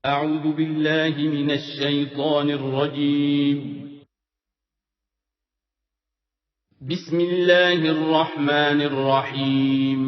أعوذ بالله من الشيطان الرجيم. بسم الله الرحمن الرحيم.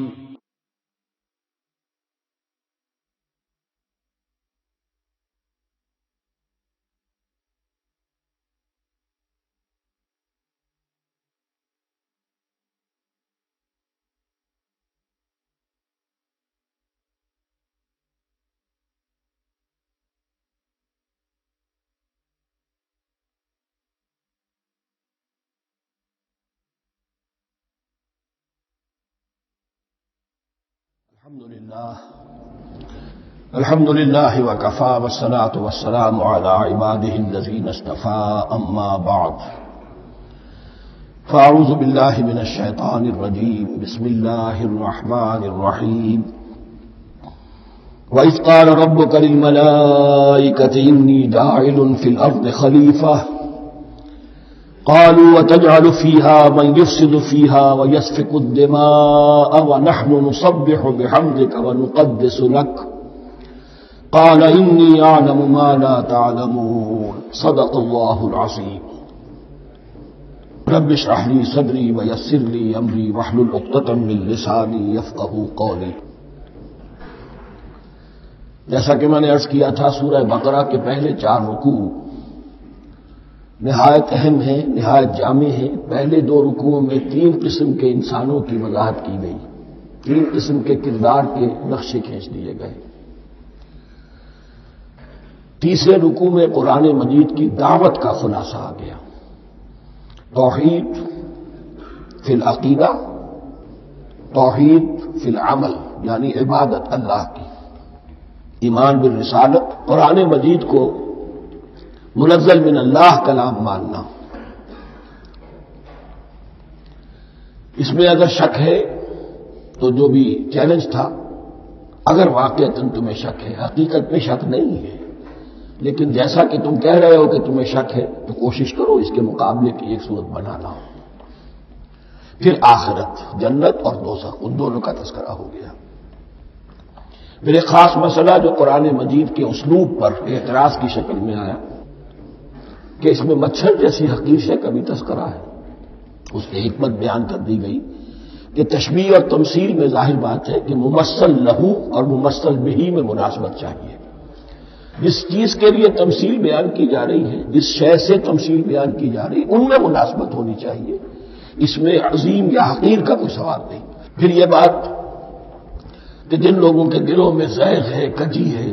الحمد لله وكفى والصلاة والسلام على عباده الذين اصطفى أما بعد فأعوذ بالله من الشيطان الرجيم بسم الله الرحمن الرحيم. وإذ قال ربك للملائكة إني جاعل في الأرض خليفة قالوا وتجعل فيها من يفسد فيها ويسفك الدماء ونحن نسبح بحمدك ونقدس لك قال إني أعلم ما لا تعلمون. صدق الله العظيم. رب اشرح لي صدري ويسر لي أمري واحلل عقدة من لساني يفقهوا قولي. جیسا کہ میں نے عرض کیا تھا، سورہ بقرہ کے پہلے 4 رکوع نہایت اہم ہیں، نہایت جامع ہیں. پہلے 2 رکوعوں میں 3 قسم کے انسانوں کی وضاحت کی گئی، 3 قسم کے کردار کے نقشے کھینچ دیے گئے. تیسرے رکوع میں قرآن مجید کی دعوت کا خلاصہ آ گیا. توحید فی العقیدہ، توحید فی العمل، یعنی عبادت اللہ کی، ایمان بالرسالت، قرآن مجید کو منزل من اللہ کلام ماننا. اس میں اگر شک ہے تو جو بھی چیلنج تھا، اگر واقعتاً تمہیں شک ہے، حقیقت میں شک نہیں ہے، لیکن جیسا کہ تم کہہ رہے ہو کہ تمہیں شک ہے تو کوشش کرو اس کے مقابلے کی ایک صورت بنانا. پھر آخرت، جنت اور دوزخ، ان دونوں کا تذکرہ ہو گیا. پھر ایک خاص مسئلہ جو قرآن مجید کے اسلوب پر اعتراض کی شکل میں آیا کہ اس میں مچھر جیسی حقیر شے کا بھی تذکرہ ہے. اس کی حکمت بیان کر دی گئی کہ تشبیہ اور تمثیل میں ظاہر بات ہے کہ ممثل لہو اور ممثل بہی میں مناسبت چاہیے. جس چیز کے لیے تمثیل بیان کی جا رہی ہے، جس شے سے تمثیل بیان کی جا رہی ہے، ان میں مناسبت ہونی چاہیے. اس میں عظیم یا حقیر کا کوئی سوال نہیں. پھر یہ بات کہ جن لوگوں کے دلوں میں زیغ ہے، کجی ہے،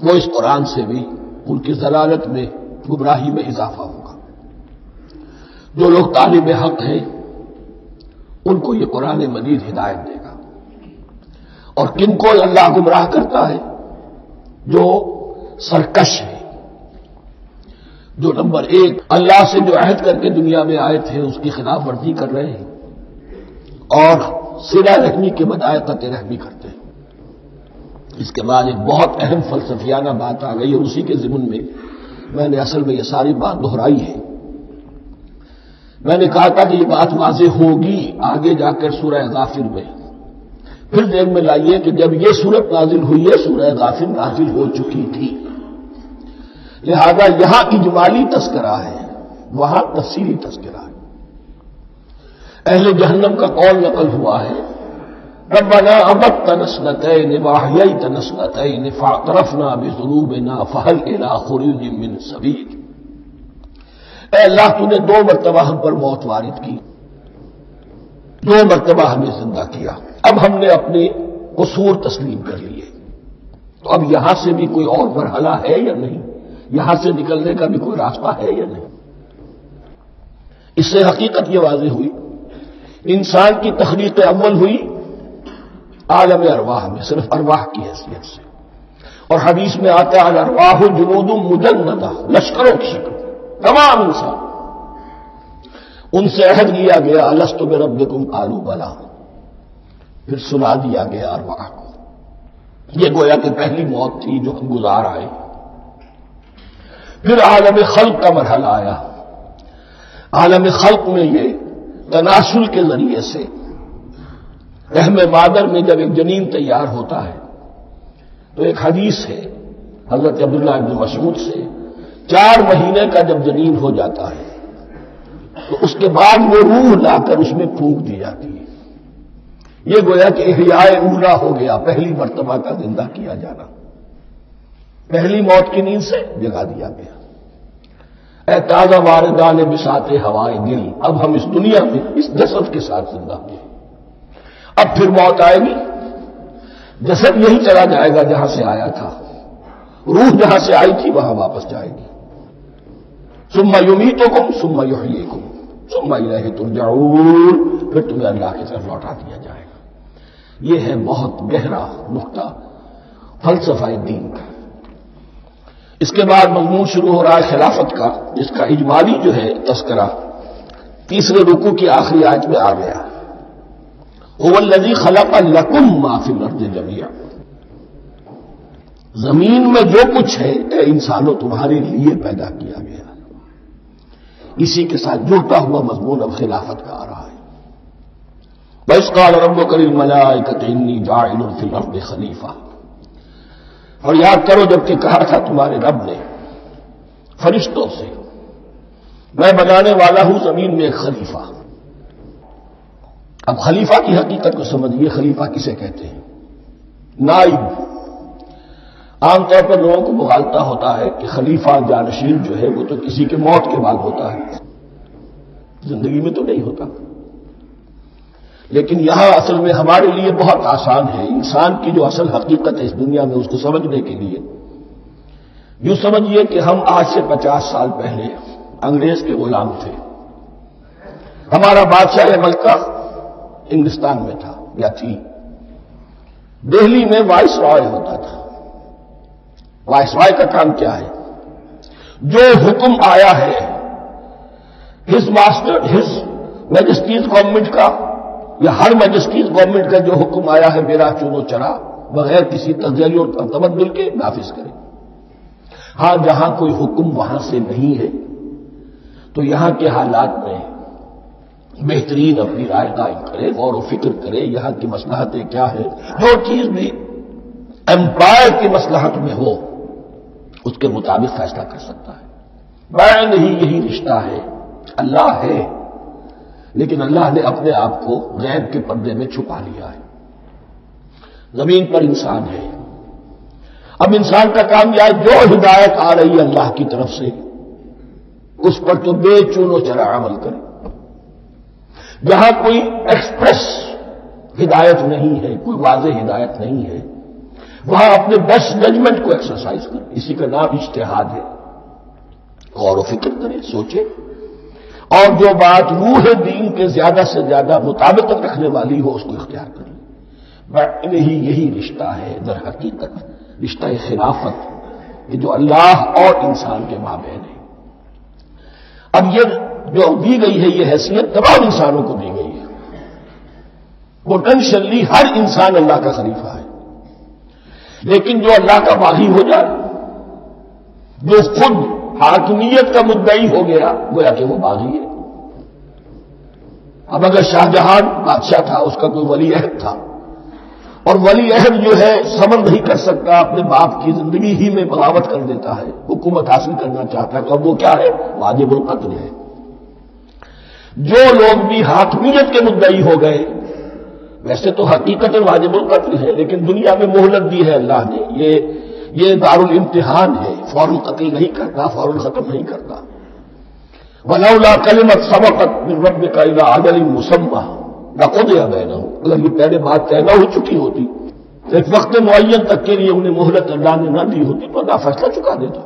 وہ اس قرآن سے بھی ان کی ضلالت میں، گمراہی میں اضافہ ہوگا. جو لوگ طالب حق ہیں ان کو یہ قرآن مجید ہدایت دے گا. اور کن کو اللہ گمراہ کرتا ہے؟ جو سرکش ہے، جو نمبر 1 اللہ سے جو عہد کر کے دنیا میں آئے تھے اس کی خلاف ورزی کر رہے ہیں اور صلہ رحمی کے بجائے قطع رحمی کرتے ہیں. اس کے بعد ایک بہت اہم فلسفیانہ بات آ گئی اور اسی کے ضمن میں میں نے اصل میں یہ ساری بات دہرائی ہے. میں نے کہا تھا کہ یہ بات واضح ہوگی آگے جا کر سورہ غافر میں. پھر ذہن میں لائیے کہ جب یہ صورت نازل ہوئی ہے، سورہ غافر نازل ہو چکی تھی، لہذا یہاں اجمالی تذکرہ ہے، وہاں تفصیلی تذکرہ ہے. اہل جہنم کا قول نقل ہوا ہے، ربنا امتنا اثنتین واحییتنا اثنتین فاعترفنا بذنوبنا فهل الى خروج من سبیل. اے اللہ، تو نے 2 مرتبہ ہم پر موت وارد کی، 2 مرتبہ ہمیں زندہ کیا، اب ہم نے اپنے قصور تسلیم کر لیے، تو اب یہاں سے بھی کوئی اور مرحلہ ہے یا نہیں؟ یہاں سے نکلنے کا بھی کوئی راستہ ہے یا نہیں؟ اس سے حقیقت یہ واضح ہوئی، انسان کی تخلیق اول ہوئی عالم ارواح میں، صرف ارواح کی حیثیت سے. اور حدیث میں آتا ہے الارواح جنود مجندہ، لشکروں کی شکل، تمام انسان. ان سے عہد لیا گیا الست بربکم قالوا بلی، پھر سنا دیا گیا ارواح کو. یہ گویا کہ پہلی موت تھی جو ہم گزار آئے. پھر عالم خلق کا مرحلہ آیا. عالم خلق میں یہ تناسل کے ذریعے سے رحم مادر میں جب ایک جنین تیار ہوتا ہے تو ایک حدیث ہے حضرت عبداللہ ابن مسعود سے 4 مہینے کا جب جنین ہو جاتا ہے تو اس کے بعد وہ روح لا کر اس میں پھونک دی جاتی ہے. یہ گویا کہ احیاء اولا ہو گیا، پہلی مرتبہ کا زندہ کیا جانا، پہلی موت کی نیند سے جگا دیا گیا. اے تازہ واردان بساط ہوائے دل، اب ہم اس دنیا میں اس جسد کے ساتھ زندہ ہوئے، اب پھر موت آئے گی، جسد یہی چلا جائے گا جہاں سے آیا تھا، روح جہاں سے آئی تھی وہاں واپس جائے گی. ثم یمیتکم ثم یحییکم ثم الیہ ترجعون، پھر تمہیں اللہ کی طرف لوٹا دیا جائے گا. یہ ہے بہت گہرا نقطہ فلسفہ دین کا. اس کے بعد مضمون شروع ہو رہا ہے خلافت کا، جس کا اجمالی جو ہے تذکرہ تیسرے رکوع کی آخری آیت میں آ گیا. هو الذی خلق لکم ما فی الارض جمیعا، زمین میں جو کچھ ہے اے انسانوں تمہارے لیے پیدا کیا گیا. اسی کے ساتھ جڑتا ہوا مضمون اب خلافت کا آ رہا ہے. وَإِذْ قَالَ رَبُّكَ لِلْمَلَائِكَةِ إِنِّي جَاعِلٌ فِي الْأَرْضِ خَلِيفَةً، اور یاد کرو جب کہ کہا تھا تمہارے رب نے فرشتوں سے میں بنانے والا ہوں زمین میں ایک خلیفہ. اب خلیفہ کی حقیقت کو سمجھیے. خلیفہ کسے کہتے ہیں؟ نائب. عام طور پر لوگوں کو مغالطہ ہوتا ہے کہ خلیفہ جانشین جو ہے وہ تو کسی کے موت کے بعد ہوتا ہے، زندگی میں تو نہیں ہوتا. لیکن یہاں اصل میں ہمارے لیے بہت آسان ہے، انسان کی جو اصل حقیقت ہے اس دنیا میں اس کو سمجھنے کے لیے. یوں سمجھیے کہ ہم آج سے 50 سال پہلے انگریز کے غلام تھے. ہمارا بادشاہ ملکہ انگلستان میں تھا یا تھی. دہلی میں وائس رائے ہوتا تھا. وائس رائے کا کام کیا ہے؟ جو حکم آیا ہے his master his majesty's government کا یا ہر میجسٹیز گورنمنٹ کا جو حکم آیا ہے میرا چونو چرا بغیر کسی تزیل اور تبدل کے نافذ کرے. ہاں جہاں کوئی حکم وہاں سے نہیں ہے تو یہاں کے حالات میں بہترین اپنی رائے قائم کرے، غور و فکر کرے یہاں کی مصلحتیں کیا ہے. جو چیز بھی امپائر کی مصلحت میں ہو اس کے مطابق فیصلہ کر سکتا ہے. بین ہی یہی رشتہ ہے. اللہ ہے لیکن اللہ نے اپنے آپ کو غیب کے پردے میں چھپا لیا ہے. زمین پر انسان ہے. اب انسان کا کام یہ ہے جو ہدایت آ رہی ہے اللہ کی طرف سے اس پر تو بے چون و چرا عمل کرے. جہاں کوئی ایکسپریس ہدایت نہیں ہے، کوئی واضح ہدایت نہیں ہے، وہاں اپنے بیسٹ ججمنٹ کو ایکسرسائز کرے. اسی کا نام اجتہاد ہے. غور و فکر کرے، سوچے، اور جو بات روح دین کے زیادہ سے زیادہ مطابقت رکھنے والی ہو اس کو اختیار کرے. یہی رشتہ ہے در حقیقت رشتہ خلافت، یہ جو اللہ اور انسان کے مابین ہے. اب یہ جو دی گئی ہے یہ حیثیت تمام انسانوں کو دی گئی ہے. پوٹینشلی ہر انسان اللہ کا خلیفہ ہے. لیکن جو اللہ کا باغی ہو جائے، جو خود حاکمیت کا مدعی ہو گیا، گویا کہ وہ باغی ہے. اب اگر شاہجہاں بادشاہ تھا، اس کا کوئی ولی عہد تھا، اور ولی عہد جو ہے صبر نہیں کر سکتا، اپنے باپ کی زندگی ہی میں بغاوت کر دیتا ہے، حکومت حاصل کرنا چاہتا ہے، تو اب وہ کیا ہے؟ واجب القتل ہے. جو لوگ بھی حاکمیت کے مدعی ہو گئے، ویسے تو حقیقت واجب القتل ہے لیکن دنیا میں مہلت دی ہے اللہ نے. یہ دارالامتحان ہے، فوراً قتل نہیں کرتا، فوراً ختم نہیں کرتا. وَلَوْلَا كَلِمَةٌ سَبَقَتْ مِن رَّبِّكَ إِلَىٰ أَجَلٍ مُّسَمًّى لَقُضِيَ بَيْنَهُمْ. اگر یہ پہلے بات طے ہو چکی ہوتی، ایک وقت معین تک کے لیے انہیں مہلت اللہ نے نہ دی ہوتی تو اللہ فیصلہ چکا دیتا.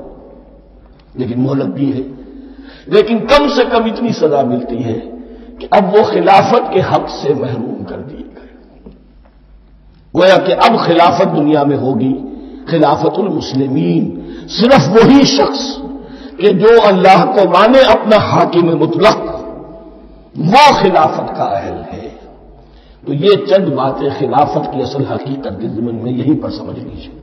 لیکن مہلت دی ہے. لیکن کم سے کم اتنی سزا ملتی ہے کہ اب وہ خلافت کے حق سے محروم کر دیے گئے. گویا کہ اب خلافت دنیا میں ہوگی خلافت المسلمین. صرف وہی شخص کہ جو اللہ کو مانے اپنا حاکم مطلق، وہ خلافت کا اہل ہے. تو یہ چند باتیں خلافت کی اصل حقیقت کے ضمن میں یہیں پر سمجھ لیجیے.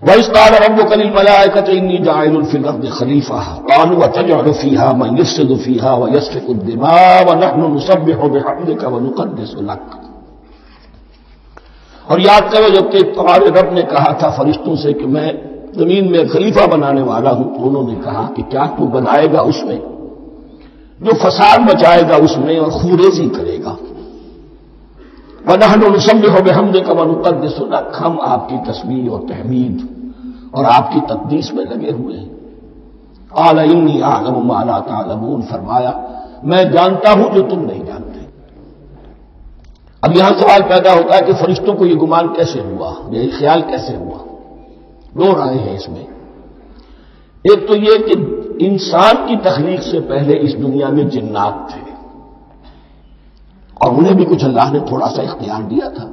وَإِذْ قَالَ رَبُّكَ لِلْمَلَائِكَةِ إِنِّي جَاعِلٌ فِي الْأَرْضِ خَلِيفَةً قَالُوا أَتَجْعَلُ فِيهَا مَن يُفْسِدُ فِيهَا وَيَسْفِكُ الدِّمَاءَ وَنَحْنُ نُسَبِّحُ بِحَمْدِكَ وَنُقَدِّسُ لَكَ. اور یاد کرو جب کہ تمہارے رب نے کہا تھا فرشتوں سے کہ میں زمین میں خلیفہ بنانے والا ہوں، تو انہوں نے کہا کہ کیا تو بنائے گا اس میں جو فساد مچائے گا اس میں اور خوریزی کرے گا؟ وَنَحْنُ نُسَبِّحُ بِحَمْدِكَ وَنُقَدِّسُ لَكَ، ہم آپ کی تسبیح اور تحمید اور آپ کی تقدیس میں لگے ہوئے ہیں۔ قَالَ إِنِّي أَعْلَمُ مَا لَا تَعْلَمُونَ، فرمایا میں جانتا ہوں جو تم نہیں جانتے۔ اب یہاں سوال پیدا ہوتا ہے کہ فرشتوں کو یہ گمان کیسے ہوا، یہ خیال کیسے ہوا؟ دو رائے ہیں اس میں۔ ایک تو یہ کہ انسان کی تخلیق سے پہلے اس دنیا میں جنات تھے، اور انہیں بھی کچھ اللہ نے تھوڑا سا اختیار دیا تھا،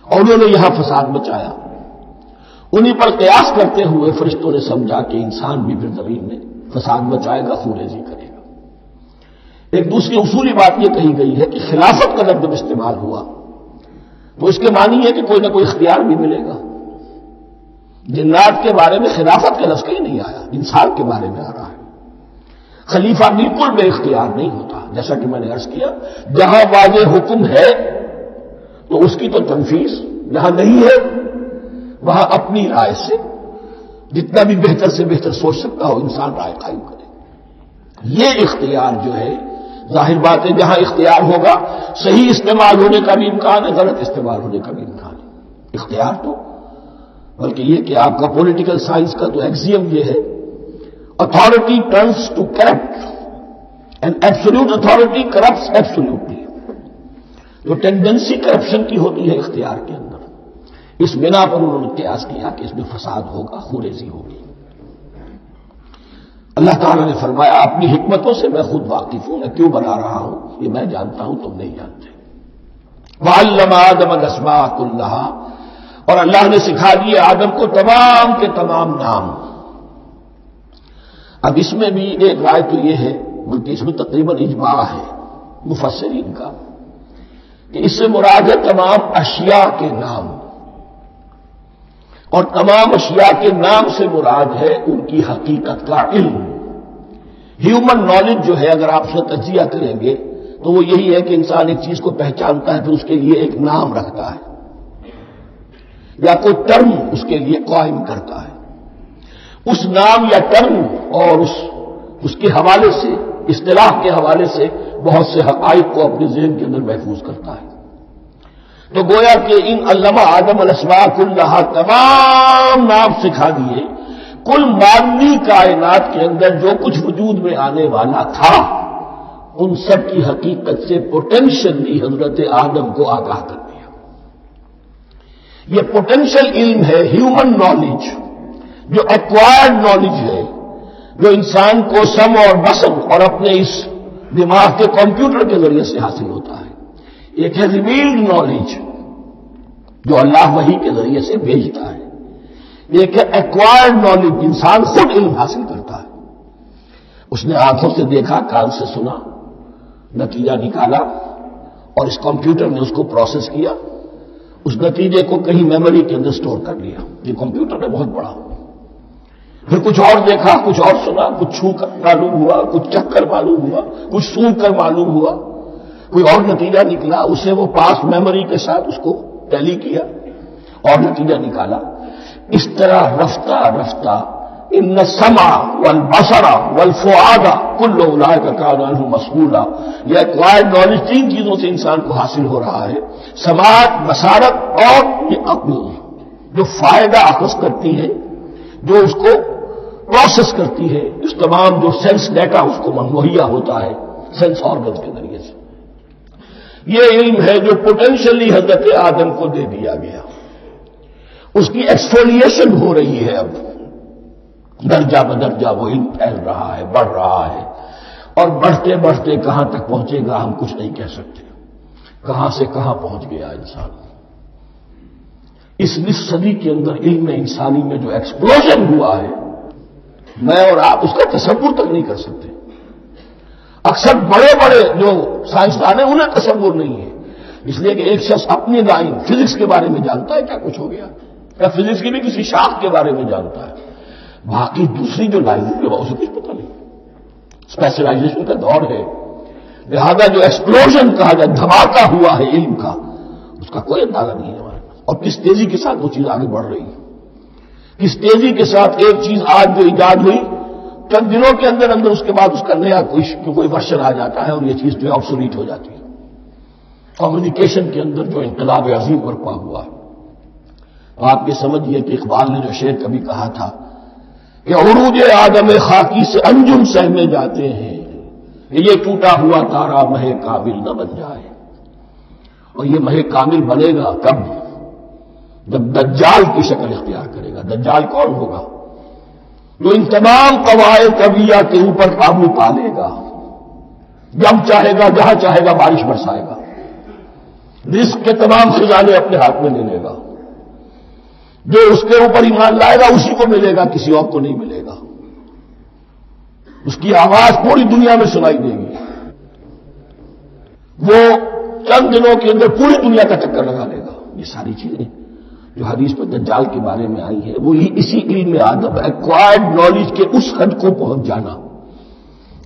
اور انہوں نے یہاں فساد مچایا۔ انہیں پر قیاس کرتے ہوئے فرشتوں نے سمجھا کہ انسان بھی پھر زمین میں فساد مچائے گا، خوریزی کرے گا۔ ایک دوسری اصولی بات یہ کہی گئی ہے کہ خلافت کا لفظ جب استعمال ہوا تو اس کے معنی ہے کہ کوئی نہ کوئی اختیار بھی ملے گا۔ جنات کے بارے میں خلافت کا لفظ کہیں نہیں آیا، انسان کے بارے میں آ رہا ہے۔ خلیفہ بالکل بے اختیار نہیں ہوتا، جیسا کہ میں نے عرض کیا، جہاں واضح حکم ہے تو اس کی تو تنفیذ، جہاں نہیں ہے وہاں اپنی رائے سے جتنا بھی بہتر سے بہتر سوچ سکتا ہو انسان رائے قائم کرے۔ یہ اختیار جو ہے، ظاہر بات ہے جہاں اختیار ہوگا صحیح استعمال ہونے کا بھی امکان ہے، غلط استعمال ہونے کا بھی امکان ہے۔ اختیار تو بلکہ یہ کہ آپ کا پولیٹیکل سائنس کا تو ایکسیم یہ ہے، authority turns to corrupt and absolute authority corrupts absolutely۔ جو ٹینڈنسی کرپشن کی ہوتی ہے اختیار کے اندر، اس بنا پر انہوں نے قیاس کیا کہ اس میں فساد ہوگا، خوریزی ہوگی۔ اللہ تعالیٰ نے فرمایا اپنی حکمتوں سے میں خود واقف ہوں، میں کیوں بنا رہا ہوں یہ میں جانتا ہوں، تم نہیں جانتے۔ وَعَلَّمَ آدَمَ الْأَسْمَاءَ كُلَّهَا، اور اللہ نے سکھا دیے آدم کو تمام کے تمام نام۔ اب اس میں بھی ایک رائے تو یہ ہے، بلکہ اس میں تقریباً اجماع ہے مفسرین کا، کہ اس سے مراد ہے تمام اشیاء کے نام، اور تمام اشیاء کے نام سے مراد ہے ان کی حقیقت کا علم۔ ہیومن نالج جو ہے اگر آپ اس کا تجزیہ کریں گے تو وہ یہی ہے کہ انسان ایک چیز کو پہچانتا ہے، پھر اس کے لیے ایک نام رکھتا ہے یا کوئی ٹرم اس کے لیے قائم کرتا ہے۔ اس نام یا ٹرم اور اس کے حوالے سے، اصطلاح کے حوالے سے بہت سے حقائق کو اپنے ذہن کے اندر محفوظ کرتا ہے۔ تو گویا کہ ان علمہ آدم الاسماء کلھا، تمام نام سکھا دیے، کل مادی کائنات کے اندر جو کچھ وجود میں آنے والا تھا ان سب کی حقیقت سے پوٹینشلی حضرت آدم کو آگاہ کر دیا۔ یہ پوٹینشل علم ہے، ہیومن نالج، جو ایکوائرڈ نالج ہے، جو انسان کو سم اور بسم اور اپنے اس دماغ کے کمپیوٹر کے ذریعے سے حاصل ہوتا ہے۔ ایک ہے ریویلڈ نالج جو اللہ وحی کے ذریعے سے بھیجتا ہے، ایک ہے ایکوائرڈ نالج، انسان خود علم حاصل کرتا ہے۔ اس نے آنکھوں سے دیکھا، کان سے سنا، نتیجہ نکالا، اور اس کمپیوٹر نے اس کو پروسیس کیا، اس نتیجے کو کہیں میموری کے اندر سٹور کر لیا۔ یہ کمپیوٹر ہے بہت بڑا۔ پھر کچھ اور دیکھا، کچھ اور سنا، کچھ چھو کر معلوم ہوا، کچھ چکھ کر معلوم ہوا، کچھ سونگ کر معلوم ہوا، کوئی اور نتیجہ نکلا، اسے وہ پاس میموری کے ساتھ اس کو ٹیلی کیا اور نتیجہ نکالا۔ اس طرح رفتہ رفتہ ان السمع والبصر والفؤاد کل اولئک کان عنہ مسئولا، یہ ایکوائرڈ نالج تین چیزوں سے انسان کو حاصل ہو رہا ہے، سماعت، بصارت اور یہ عقل، جو فائدہ اخذ کرتی ہے، جو اس کو پروسیس کرتی ہے، اس تمام جو سینس ڈیٹا اس کو مہیا ہوتا ہے سینس آرگن کے ذریعے سے۔ یہ علم ہے جو پوٹینشلی حضرت آدم کو دے دیا گیا، اس کی ایکسفولیشن ہو رہی ہے، اب درجہ بدرجہ وہ علم پھیل رہا ہے، بڑھ رہا ہے، اور بڑھتے بڑھتے کہاں تک پہنچے گا ہم کچھ نہیں کہہ سکتے، کہاں سے کہاں پہنچ گیا انسان۔ اس نصف صدی کے اندر علم انسانی میں جو ایکسپلوژن ہوا ہے، میں اور آپ اس کا تصور تک نہیں کر سکتے۔ اکثر بڑے بڑے جو سائنسدان ہیں انہیں تصور نہیں ہے، اس لیے کہ ایک شخص اپنی لائن فزکس کے بارے میں جانتا ہے کیا کچھ ہو گیا، یا فزکس کی بھی کسی شاخ کے بارے میں جانتا ہے، باقی دوسری جو لائن ہے اسے کچھ پتہ نہیں۔ اسپیشلائزیشن کا دور ہے، لہذا جو ایکسپلوژن کہا جائے، دھماکہ ہوا ہے علم کا، اس کا کوئی اندازہ نہیں ہے ہمارے۔ اور کس تیزی کے ساتھ وہ چیز آگے بڑھ رہی ہے. کس تیزی کے ساتھ ایک چیز آج جو ایجاد ہوئی چند دنوں کے اندر اندر اس کے بعد اس کا نیا کوئی ورژن آ جاتا ہے اور یہ چیز جو ہے آبسولیٹ ہو جاتی ہے. کمیونیکیشن کے اندر جو انقلاب عظیم برپا ہوا ہے. آپ یہ سمجھیے کہ اقبال نے جو شعر کبھی کہا تھا کہ عروج آدم خاکی سے انجم سہمے جاتے ہیں کہ یہ ٹوٹا ہوا تارا مہ کامل نہ بن جائے. اور یہ مہ کامل بنے گا کب؟ جب دجال کی شکل اختیار کرے گا. دجال کون ہوگا؟ جو ان تمام قواعد طبیعہ کے اوپر قابو پا لے گا، جب چاہے گا جہاں چاہے گا بارش برسائے گا، رزق کے تمام خزانے اپنے ہاتھ میں لے لے گا، جو اس کے اوپر ایمان لائے گا اسی کو ملے گا، کسی اور کو نہیں ملے گا. اس کی آواز پوری دنیا میں سنائی دے گی. وہ چند دنوں کے اندر پوری دنیا کا چکر لگا لے گا. یہ ساری چیزیں جو حدیث پر دجال کے بارے میں آئی ہے وہ اسی علم آدم ایکوائرڈ نالج کے اس حد کو پہنچ جانا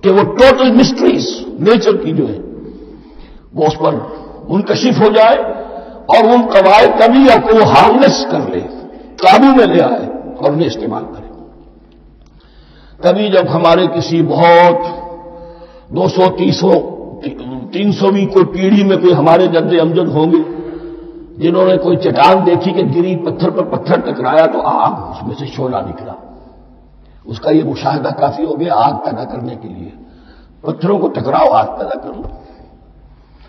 کہ وہ ٹوٹل مسٹریز نیچر کی جو ہے وہ اس پر منکشف ہو جائے اور ان قواعد طبیعہ کو وہ ہارنس کر لے، قابو میں لے آئے اور انہیں استعمال کرے. تبھی جب ہمارے کسی بہت 200-300ویں کوئی پیڑھی میں کوئی ہمارے جد امجد ہوں گے جنہوں نے کوئی چٹان دیکھی کہ گری، پتھر پر پتھر ٹکرایا تو آگ اس میں سے شعلہ نکلا. اس کا یہ مشاہدہ کافی ہو گیا آگ پیدا کرنے کے لیے. پتھروں کو ٹکراؤ، آگ پیدا کر لو.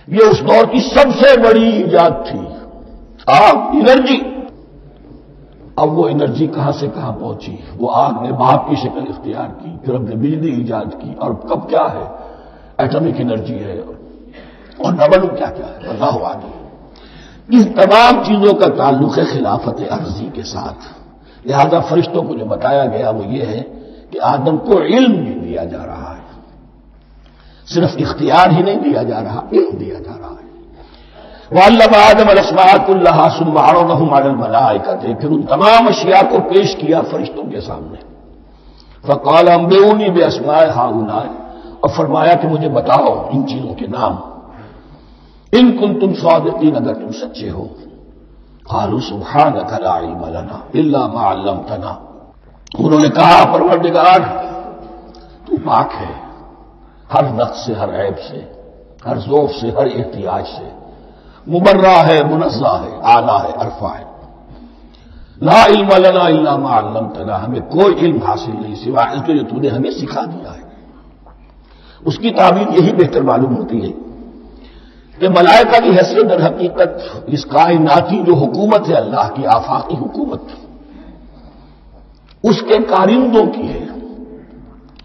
یہ اس دور کی سب سے بڑی ایجاد تھی، آگ، انرجی. اب وہ انرجی کہاں سے کہاں پہنچی؟ وہ آگ نے باپ کی شکل اختیار کی، پھر اب نے بجلی ایجاد کی، اور کب کیا ہے؟ ایٹمک انرجی ہے، اور نہ معلوم کیا کیا ہے. اللہ عالم. اس تمام چیزوں کا تعلق ہے خلافت عرضی کے ساتھ. لہذا فرشتوں کو جو بتایا گیا وہ یہ ہے کہ آدم کو علم بھی دیا جا رہا ہے، صرف اختیار ہی نہیں دیا جا رہا، علم دیا جا رہا ہے. وَعَلَّمَ آدَمَ الْأَسْمَاءَ كُلَّهَا ثُمَّ عَرَضَهُمْ عَلَى الْمَلَائِكَةِ. پھر ان تمام اشیاء کو پیش کیا فرشتوں کے سامنے. فَقَالَ أَنبِئُونِي بِأَسْمَاءِ هَؤُلَاءِ. اور فرمایا کہ مجھے بتاؤ ان چیزوں کے نام. ان کنتم صادقین، اگر تم سچے ہو. قالوا سبحانك لا علم لنا الا ما علمتنا. انہوں نے کہا پروردگار تو پاک ہے ہر نقص سے، ہر عیب سے، ہر ذوف سے، ہر احتیاج سے. مبرہ ہے، منزہ ہے، اعلیٰ ہے، عرفہ ہے. لا علم لنا الا ما علمتنا. ہمیں کوئی علم حاصل نہیں سوائے اس کے جو تو نے ہمیں سکھا دیا ہے. اس کی تعبیر یہی بہتر معلوم ہوتی ہے کہ ملائکہ کی حیثیت در حقیقت اس کائناتی جو حکومت ہے اللہ کی آفاقی حکومت، اس کے کارندوں کی ہے،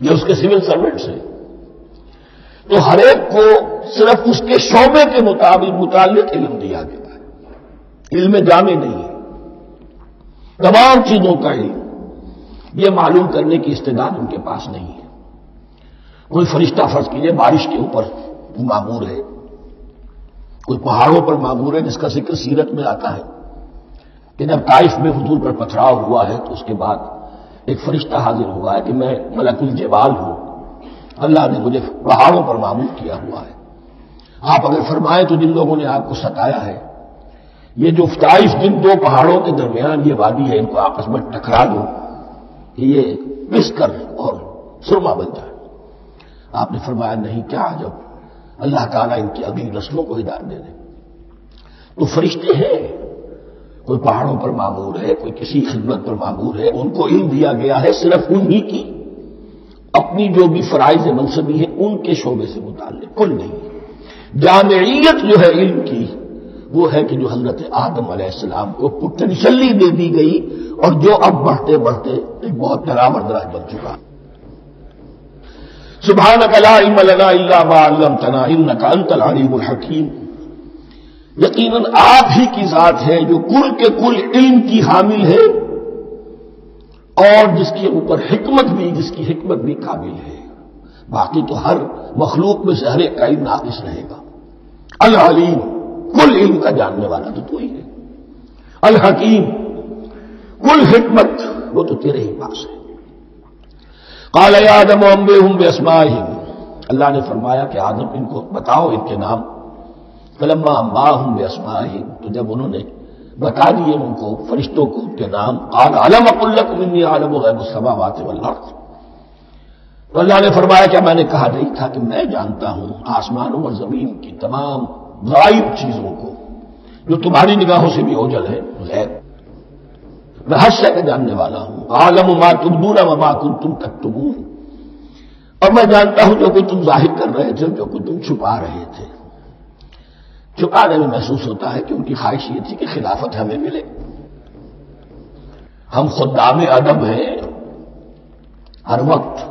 یہ اس کے سول سرونٹس ہیں. تو ہر ایک کو صرف اس کے شعبے کے متعلق علم دیا گیا ہے. علم جامع نہیں ہے. تمام چیزوں کا علم یہ معلوم کرنے کی استعداد ان کے پاس نہیں ہے. کوئی فرشتہ فرض کیجیے بارش کے اوپر معمور ہے، کوئی پہاڑوں پر معمور ہے، جس کا ذکر سیرت میں آتا ہے کہ جب طائف میں حضور پر پتھراؤ ہوا ہے تو اس کے بعد ایک فرشتہ حاضر ہوا ہے کہ میں ملک الجبال ہوں، اللہ نے مجھے پہاڑوں پر معمور کیا ہوا ہے. آپ اگر فرمائیں تو جن لوگوں نے آپ کو ستایا ہے، یہ جو طائف جن دو پہاڑوں کے درمیان یہ وادی ہے، ان کو آپس میں ٹکرا دو کہ یہ پس کر اور سرما بن جائے. آپ نے فرمایا نہیں، کیا عجب، اللہ تعالیٰ ان کی اگلی نسلوں کو ہدایت دے دے. تو فرشتے ہیں، کوئی پہاڑوں پر معمور ہے، کوئی کسی خدمت پر معمور ہے، ان کو علم دیا گیا ہے صرف انہی کی اپنی جو بھی فرائض منصبی ہے ان کے شعبے سے متعلق، کل نہیں. جامعیت جو ہے علم کی وہ ہے کہ جو حضرت آدم علیہ السلام کو پوٹینشلی دے دی گئی اور جو اب بڑھتے بڑھتے ایک بہت برابر درج بن چکا. سبحانک لا علم لنا الا ما علمتنا انک انت العلیم الحکیم. یقیناً آپ ہی کی ذات ہے جو کل کے کل علم کی حامل ہے اور جس کے اوپر حکمت بھی، جس کی حکمت بھی قابل ہے. باقی تو ہر مخلوق میں سے ہر ایک کا علم ناقص رہے گا. العلیم، کل علم کا جاننے والا تو ہی ہے. الحکیم، کل حکمت وہ تو تیرے ہی پاس ہے. قال یا آدم انبئہم باسمائہم. اللہ نے فرمایا کہ آدم ان کو بتاؤ ان کے نام. فلما انباہم باسمائہم، تو جب انہوں نے بتا دیے ان کو فرشتوں کو ان کے نام. قال الم اقل لکم انی اعلم غیب السماوات والارض. تو اللہ نے فرمایا کہ میں نے کہا نہیں تھا کہ میں جانتا ہوں آسمانوں اور زمین کی تمام غائب چیزوں کو جو تمہاری نگاہوں سے بھی اوجھل ہے غیب. میں ہر شے کا جاننے والا ہوں. اعلم ما تبدون وما کنتم تکتمون. اور میں جانتا ہوں جو کچھ تم ظاہر کر رہے تھے جو کچھ تم چھپا رہے تھے. چھپانے میں محسوس ہوتا ہے کہ ان کی خواہش یہ تھی کہ خلافت ہمیں ملے. ہم خدام ادب ہیں، ہر وقت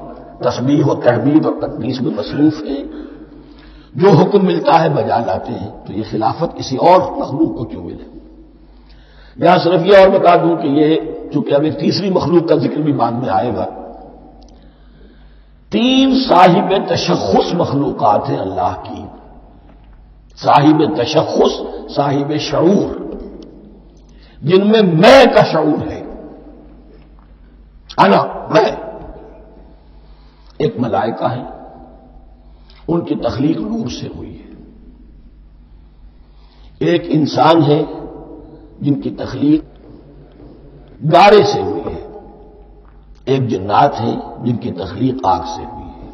تسبیح و تحمید اور تقدیس میں مصروف ہیں. جو حکم ملتا ہے بجا لاتے ہیں. تو یہ خلافت کسی اور مخلوق کو کیوں ملے؟ یہاں صرف یہ اور بتا دوں کہ یہ چونکہ اب ایک تیسری مخلوق کا ذکر بھی بعد میں آئے گا. 3 صاحب تشخص مخلوقات ہیں اللہ کی. صاحب تشخص، صاحب شعور، جن میں میں کا شعور ہے. انا، میں. ایک ملائکہ ہے، ان کی تخلیق نور سے ہوئی ہے. ایک انسان ہے جن کی تخلیق گارے سے ہوئی ہے. ایک جنات ہیں جن کی تخلیق آگ سے ہوئی ہے.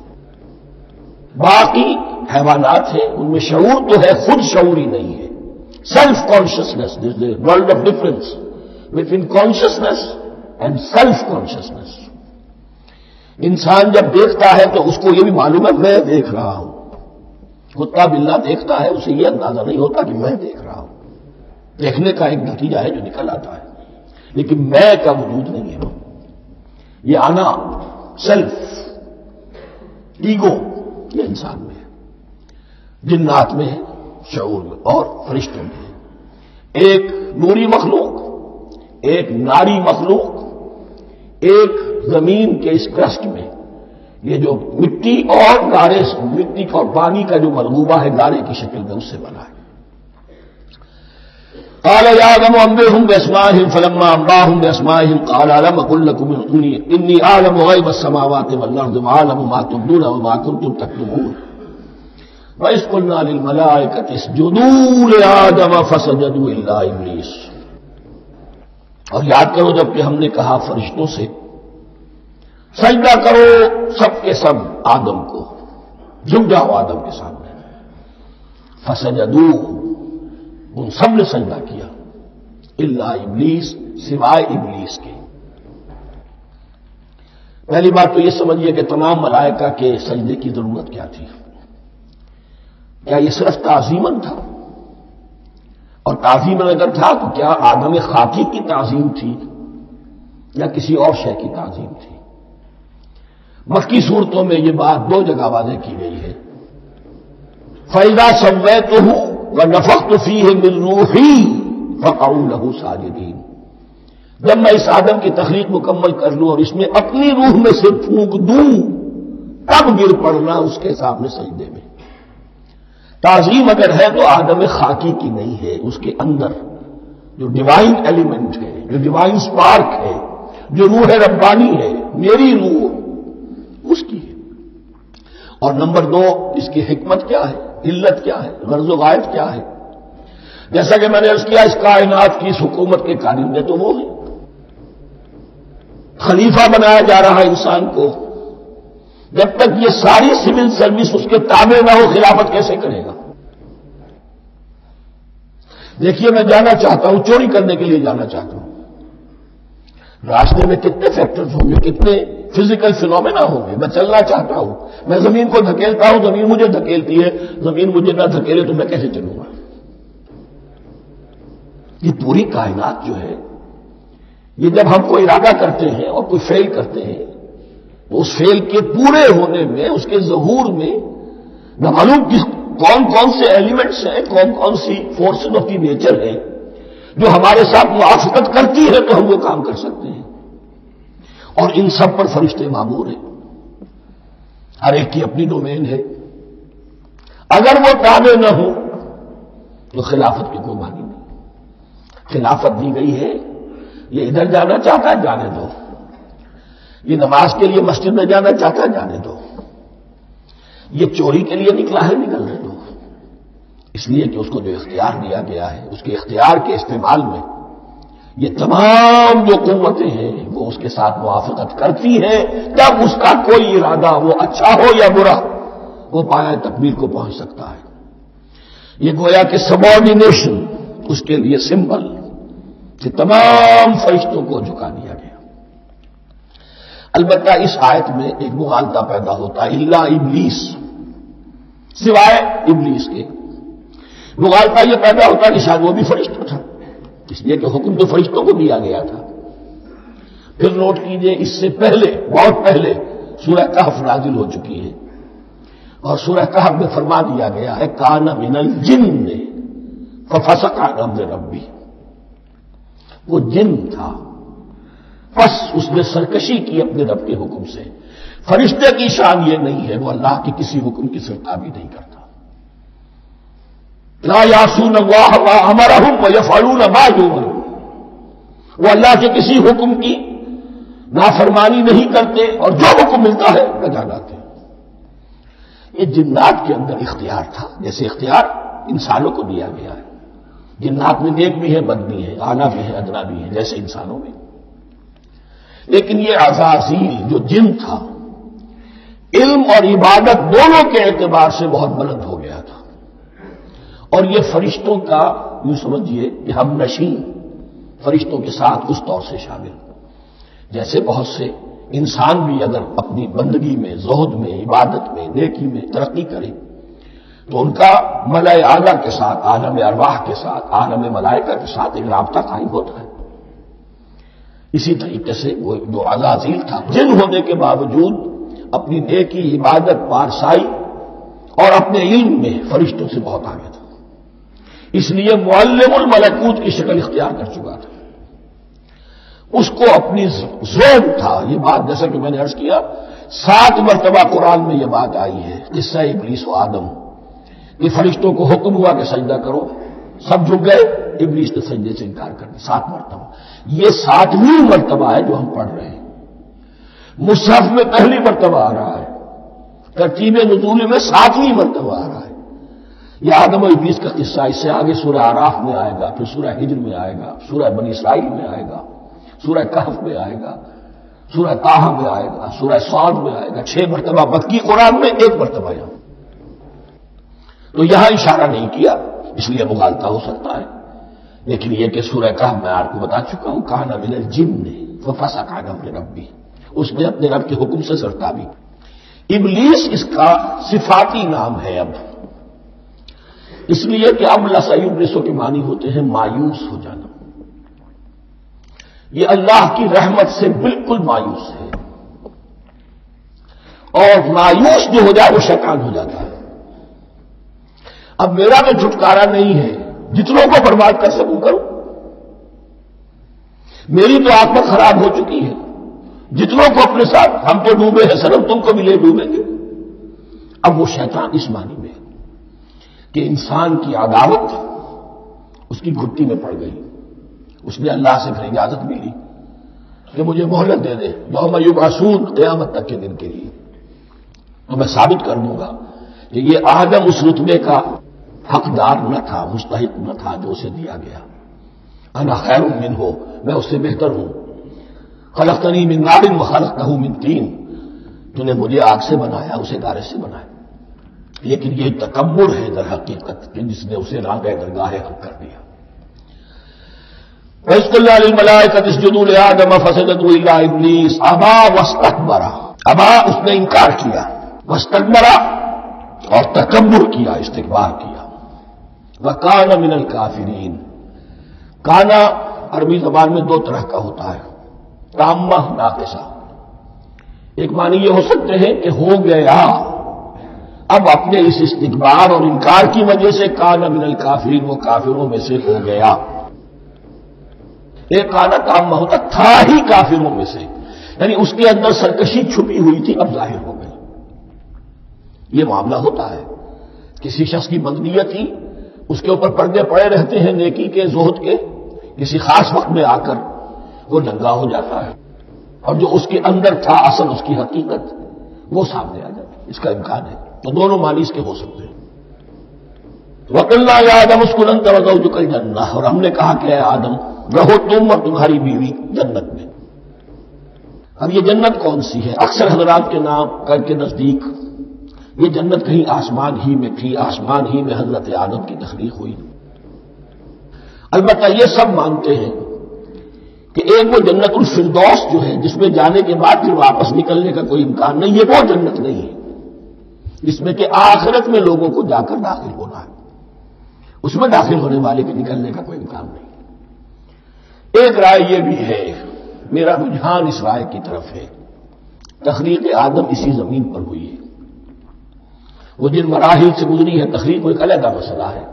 باقی حیوانات ہیں، ان میں شعور تو ہے، خود شعور ہی نہیں ہے. Self consciousness, this is a world of difference between consciousness and self consciousness. انسان جب دیکھتا ہے تو اس کو یہ بھی معلوم ہے میں دیکھ رہا ہوں. کتا بلا دیکھتا ہے، اسے یہ اندازہ نہیں ہوتا کہ میں دیکھ رہا ہوں. دیکھنے کا ایک نتیجہ ہے جو نکل آتا ہے، لیکن میں کا وجود نہیں ہے. یہ آنا، سیلف، ایگو، یہ انسان میں ہے. جنات میں ہے، شعور میں، اور فرشتوں میں ہے. ایک نوری مخلوق، ایک ناری مخلوق، ایک زمین کے اس کرسٹ میں. یہ جو مٹی اور گارے، مٹی اور پانی کا جو مرغوبہ ہے گارے کی شکل میں، اس سے بنا ہے. قال يا آدم أنبئهم بأسمائهم فلما أنبأهم بأسمائهم قال ألم أقل لكم إني أعلم غيب السماوات والأرض وأعلم ما تبدون وما كنتم تكتمون وإذ قلنا للملائكة اسجدوا لآدم فسجدوا إلا إبليس. اور یاد کرو جب کہ ہم نے کہا فرشتوں سے سجدہ کرو سب کے سب آدم کو، جھک جاؤ آدم کے سامنے. فسجدوا، ان سب نے سجدہ کیا. الا ابلیس، سوائے ابلیس کے. پہلی بات تو یہ سمجھیے کہ تمام ملائکہ کے سجدے کی ضرورت کیا تھی؟ کیا یہ صرف تعظیماً تھا؟ اور تعظیماً اگر تھا تو کیا آدم خاکی کی تعظیم تھی یا کسی اور شے کی تعظیم تھی؟ مکی صورتوں میں یہ بات 2 جگہ واضح کی گئی ہے. فَإِذَا سَوَّيْتُهُ وَنَفَخْتُ فِيهِ مِن رُوحِي فَقَعُوا لَهُ سَاجِدِينَ. جب میں اس آدم کی تخلیق مکمل کر لوں اور اس میں اپنی روح میں سے پھونک دوں تب گر پڑنا اس کے سامنے سجدے میں. تعظیم اگر ہے تو آدم خاکی کی نہیں ہے، اس کے اندر جو ڈیوائن ایلیمنٹ ہے، جو ڈیوائن سپارک ہے، جو روح ربانی ہے، میری روح، اس کی ہے. اور نمبر 2، اس کی حکمت کیا ہے، علت کیا ہے، غرض و غائب کیا ہے؟ جیسا کہ میں نے عرض کیا، اس کائنات کی اس حکومت کے کارندے تو وہ ہیں. خلیفہ بنایا جا رہا انسان کو، جب تک یہ ساری سول سروس اس کے تابع نہ ہو خلافت کیسے کرے گا؟ دیکھیے میں جانا چاہتا ہوں، چوری کرنے کے لیے جانا چاہتا ہوں. راستے میں کتنے فیکٹرز ہوں گے، کتنے فزیکل فینومینا ہوں گے. میں چلنا چاہتا ہوں، میں زمین کو دھکیلتا ہوں، زمین مجھے دھکیلتی ہے. زمین مجھے نہ دھکیلے تو میں کیسے چلوں گا؟ یہ پوری کائنات جو ہے، یہ جب ہم کوئی ارادہ کرتے ہیں اور کوئی فیل کرتے ہیں تو اس فیل کے پورے ہونے میں، اس کے ظہور میں نہ معلوم کون کون سے ایلیمنٹس ہیں، کون کون سی فورسز آف دی نیچر ہیں جو ہمارے ساتھ موافقت کرتی ہے تو ہم وہ کام کر سکتے ہیں. اور ان سب پر فرشتے مامور ہیں، ہر ایک کی اپنی ڈومین ہے. اگر وہ تابع نہ ہو تو خلافت کی کوئی معنی نہیں. خلافت دی گئی ہے، یہ ادھر جانا چاہتا ہے جانے دو، یہ نماز کے لیے مسجد میں جانا چاہتا ہے جانے دو، یہ چوری کے لیے نکلا ہے نکلنے دو. اس لیے کہ اس کو جو اختیار دیا گیا ہے، اس کے اختیار کے استعمال میں یہ تمام جو قوتیں ہیں وہ اس کے ساتھ موافقت کرتی ہیں جب اس کا کوئی ارادہ وہ اچھا ہو یا برا وہ پایہ تکمیل کو پہنچ سکتا ہے. یہ گویا کہ سبارڈینیشن اس کے لیے سمبل کہ تمام فرشتوں کو جھکا دیا گیا. البتہ اس آیت میں ایک مغالطہ پیدا ہوتا ہے الا ابلیس، سوائے ابلیس کے. مغالطہ یہ پیدا ہوتا ہے کہ شاید وہ بھی فرشتہ تھا، اس لیے کہ حکم تو فرشتوں کو دیا گیا تھا. پھر نوٹ کیجئے اس سے پہلے، بہت پہلے سورہ کہف نازل ہو چکی ہے اور سورہ کہف میں فرما دیا گیا ہے کان من الجن ففسق عن امر ربی، وہ جن تھا بس اس نے سرکشی کی اپنے رب کے حکم سے. فرشتے کی شان یہ نہیں ہے، وہ اللہ کے کسی حکم کی سرتابی نہیں کرتا. لا یعصون اللہ ما امرہم ویفعلون ما یؤمرون، وہ اللہ کے کسی حکم کی نافرمانی نہیں کرتے اور جو حکم ملتا ہے بجا لاتے. یہ جنات کے اندر اختیار تھا جیسے اختیار انسانوں کو دیا گیا ہے. جنات میں نیک بھی ہے بد بھی ہے، اعلیٰ بھی ہے ادنا بھی ہے جیسے انسانوں میں. لیکن یہ عزازیل جو جن تھا علم اور عبادت دونوں کے اعتبار سے بہت بلند ہو گیا تھا اور یہ فرشتوں کا یوں سمجھیے کہ ہم نشین فرشتوں کے ساتھ اس طور سے شامل جیسے بہت سے انسان بھی اگر اپنی بندگی میں زہد میں عبادت میں نیکی میں ترقی کرے تو ان کا ملائے اعلیٰ کے ساتھ عالم ارواح کے ساتھ عالم ملائکہ کے ساتھ ایک رابطہ قائم ہوتا ہے. اسی طریقے سے وہ جو عزازیل تھا جن ہونے کے باوجود اپنی نیکی عبادت پارسائی اور اپنے علم میں فرشتوں سے بہت آگے تھا، اس لیے معلم الملکوت کی شکل اختیار کر چکا تھا. اس کو اپنی ذوق تھا. یہ بات جیسا کہ میں نے عرض کیا 7 مرتبہ قرآن میں یہ بات آئی ہے قصہ ابلیس و آدم کہ فرشتوں کو حکم ہوا کہ سجدہ کرو، سب جھک گئے، ابلیس نے سجدے سے انکار کر دیا 7 مرتبہ. یہ 7ویں مرتبہ ہے جو ہم پڑھ رہے ہیں. مصحف میں پہلی مرتبہ آ رہا ہے، ترتیب نزول میں 7ویں مرتبہ آ رہا ہے. یہ آدم و ابلیس کا قصہ اس سے آگے سورہ اعراف میں آئے گا، پھر سورہ ہجر میں آئے گا، سورہ بنی اسرائیل میں آئے گا، سورہ کہف میں آئے گا، سورہ طٰہٰ میں آئے گا، سورہ صاد میں آئے گا. 6 مرتبہ مکی قرآن میں، 1 مرتبہ یہاں. تو یہاں اشارہ نہیں کیا اس لیے مغالطہ ہو سکتا ہے. لیکن یہ کہ سورہ کہف میں آپ کو بتا چکا ہوں کان من الجن ففسق عن امر ربی، اس نے اپنے رب کے حکم سے سرتابی. ابلیس اس کا صفاتی نام ہے اب، اس لیے کہ اب لسیبلسو کے معنی ہوتے ہیں مایوس ہو جانا. یہ اللہ کی رحمت سے بالکل مایوس ہے اور مایوس جو ہو جائے وہ شیطان ہو جاتا ہے. اب میرا تو چھٹکارا نہیں ہے، جتنوں کو برباد کر سکوں کروں. میری تو آتما خراب ہو چکی ہے، جتنوں کو اپنے ساتھ ہم تو ڈوبے ہیں سرم تم کو بھی لے ڈوبیں گے. اب وہ شیطان اس معنی میں کہ انسان کی عداوت اس کی گھٹی میں پڑ گئی. اس نے اللہ سے پھر اجازت ملی کہ مجھے مہلت دے دے یوم یبعثون، قیامت تک کے دن کے لیے، تو میں ثابت کر دوں گا کہ یہ آدم اس رتبے کا حقدار نہ تھا، مستحق نہ تھا جو اسے دیا گیا. انا خیر منہ، میں اس سے بہتر ہوں. خلقتنی من نار وخلقتہ من طین، تو نے مجھے آگ سے بنایا اسے گارے سے بنایا. لیکن یہ تکبر ہے در حقیقت کہ جس نے اسے راغ درگاہ حق کر دیا. وَإِذْ قُلْنَا لِلْمَلَائِكَةِ اسْجُدُوا لِآدَمَ فَسَجَدُوا إِلَّا إِبْلِيسَ أَبَىٰ وَاسْتَكْبَرَ، ابا اس نے انکار کیا، واستكبر اور تکبر کیا، استکبار کیا. وَكَانَ مِنَ الْكَافِرِينَ، کانا عربی زبان میں 2 طرح کا ہوتا ہے، تامہ ناقصہ. ایک معنی یہ ہو سکتے ہیں کہ ہو گیا، اب اپنے اس استکبار اور انکار کی وجہ سے کان من الکافرین، وہ کافروں میں سے ہو گیا. ایک کانا تامہ ہوتا تھا ہی کافروں میں سے، یعنی اس کے اندر سرکشی چھپی ہوئی تھی اب ظاہر ہو گئی. یہ معاملہ ہوتا ہے، کسی شخص کی بدنیت تھی، اس کے اوپر پردے پڑے رہتے ہیں نیکی کے زہد کے، کسی خاص وقت میں آ کر وہ ننگا ہو جاتا ہے اور جو اس کے اندر تھا اصل اس کی حقیقت وہ سامنے آ جاتی ہے. اس کا امکان ہے. تو دونوں معنی اس کے ہو سکتے ہیں. وَقُلْنَا يَا آدَمُ اسْكُنْ أَنْتَ وَزَوْجُكَ الْجَنَّةَ، اور ہم نے کہا کہ اے آدم رہو تم اور تمہاری بیوی جنت میں۔ اب یہ جنت کون سی ہے؟ اکثر حضرات کے نام کر کے نزدیک یہ جنت کہیں آسمان ہی میں تھی، آسمان ہی میں حضرت آدم کی تخلیق ہوئی۔ البتہ یہ سب مانتے ہیں کہ ایک وہ جنت الفردوس جو ہے جس میں جانے کے بعد پھر واپس نکلنے کا کوئی امکان نہیں، یہ وہ جنت نہیں ہے جس میں کہ آخرت میں لوگوں کو جا کر داخل ہونا ہے، اس میں داخل ہونے والے کے نکلنے کا کوئی امکان نہیں۔ ایک رائے یہ بھی ہے، میرا رجحان اس رائے کی طرف ہے، تخلیق آدم اسی زمین پر ہوئی ہے، وہ جن مراحل سے گزری ہے تخلیق وہ ایک علیحدہ مسئلہ ہے۔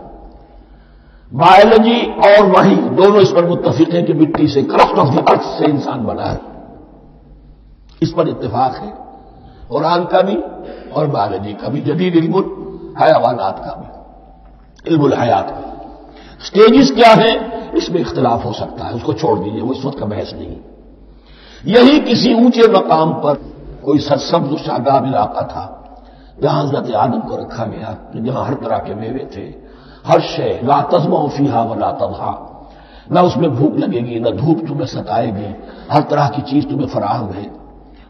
بایولوجی اور وحی دونوں اس پر متفق ہیں کہ مٹی سے، کرسٹ آف دی ارتھ سے انسان بنا ہے، اس پر اتفاق ہے، قرآن کا بھی اور بایولوجی کا بھی، جدید علم الحیوانات کا بھی، علم الحیات کا۔ سٹیجز کیا ہیں اس میں اختلاف ہو سکتا ہے، اس کو چھوڑ دیجئے، وہ اس وقت کا بحث نہیں۔ یہی کسی اونچے مقام پر کوئی سرسبز و شاداب علاقہ تھا جہاں حضرت آدم کو رکھا گیا، جہاں ہر طرح کے میوے تھے، ہر شے، لا تظمأ فیہا ولا تضحیٰ، نہ اس میں بھوک لگے گی، نہ دھوپ تمہیں ستائے گی، ہر طرح کی چیز تمہیں فراہم ہے۔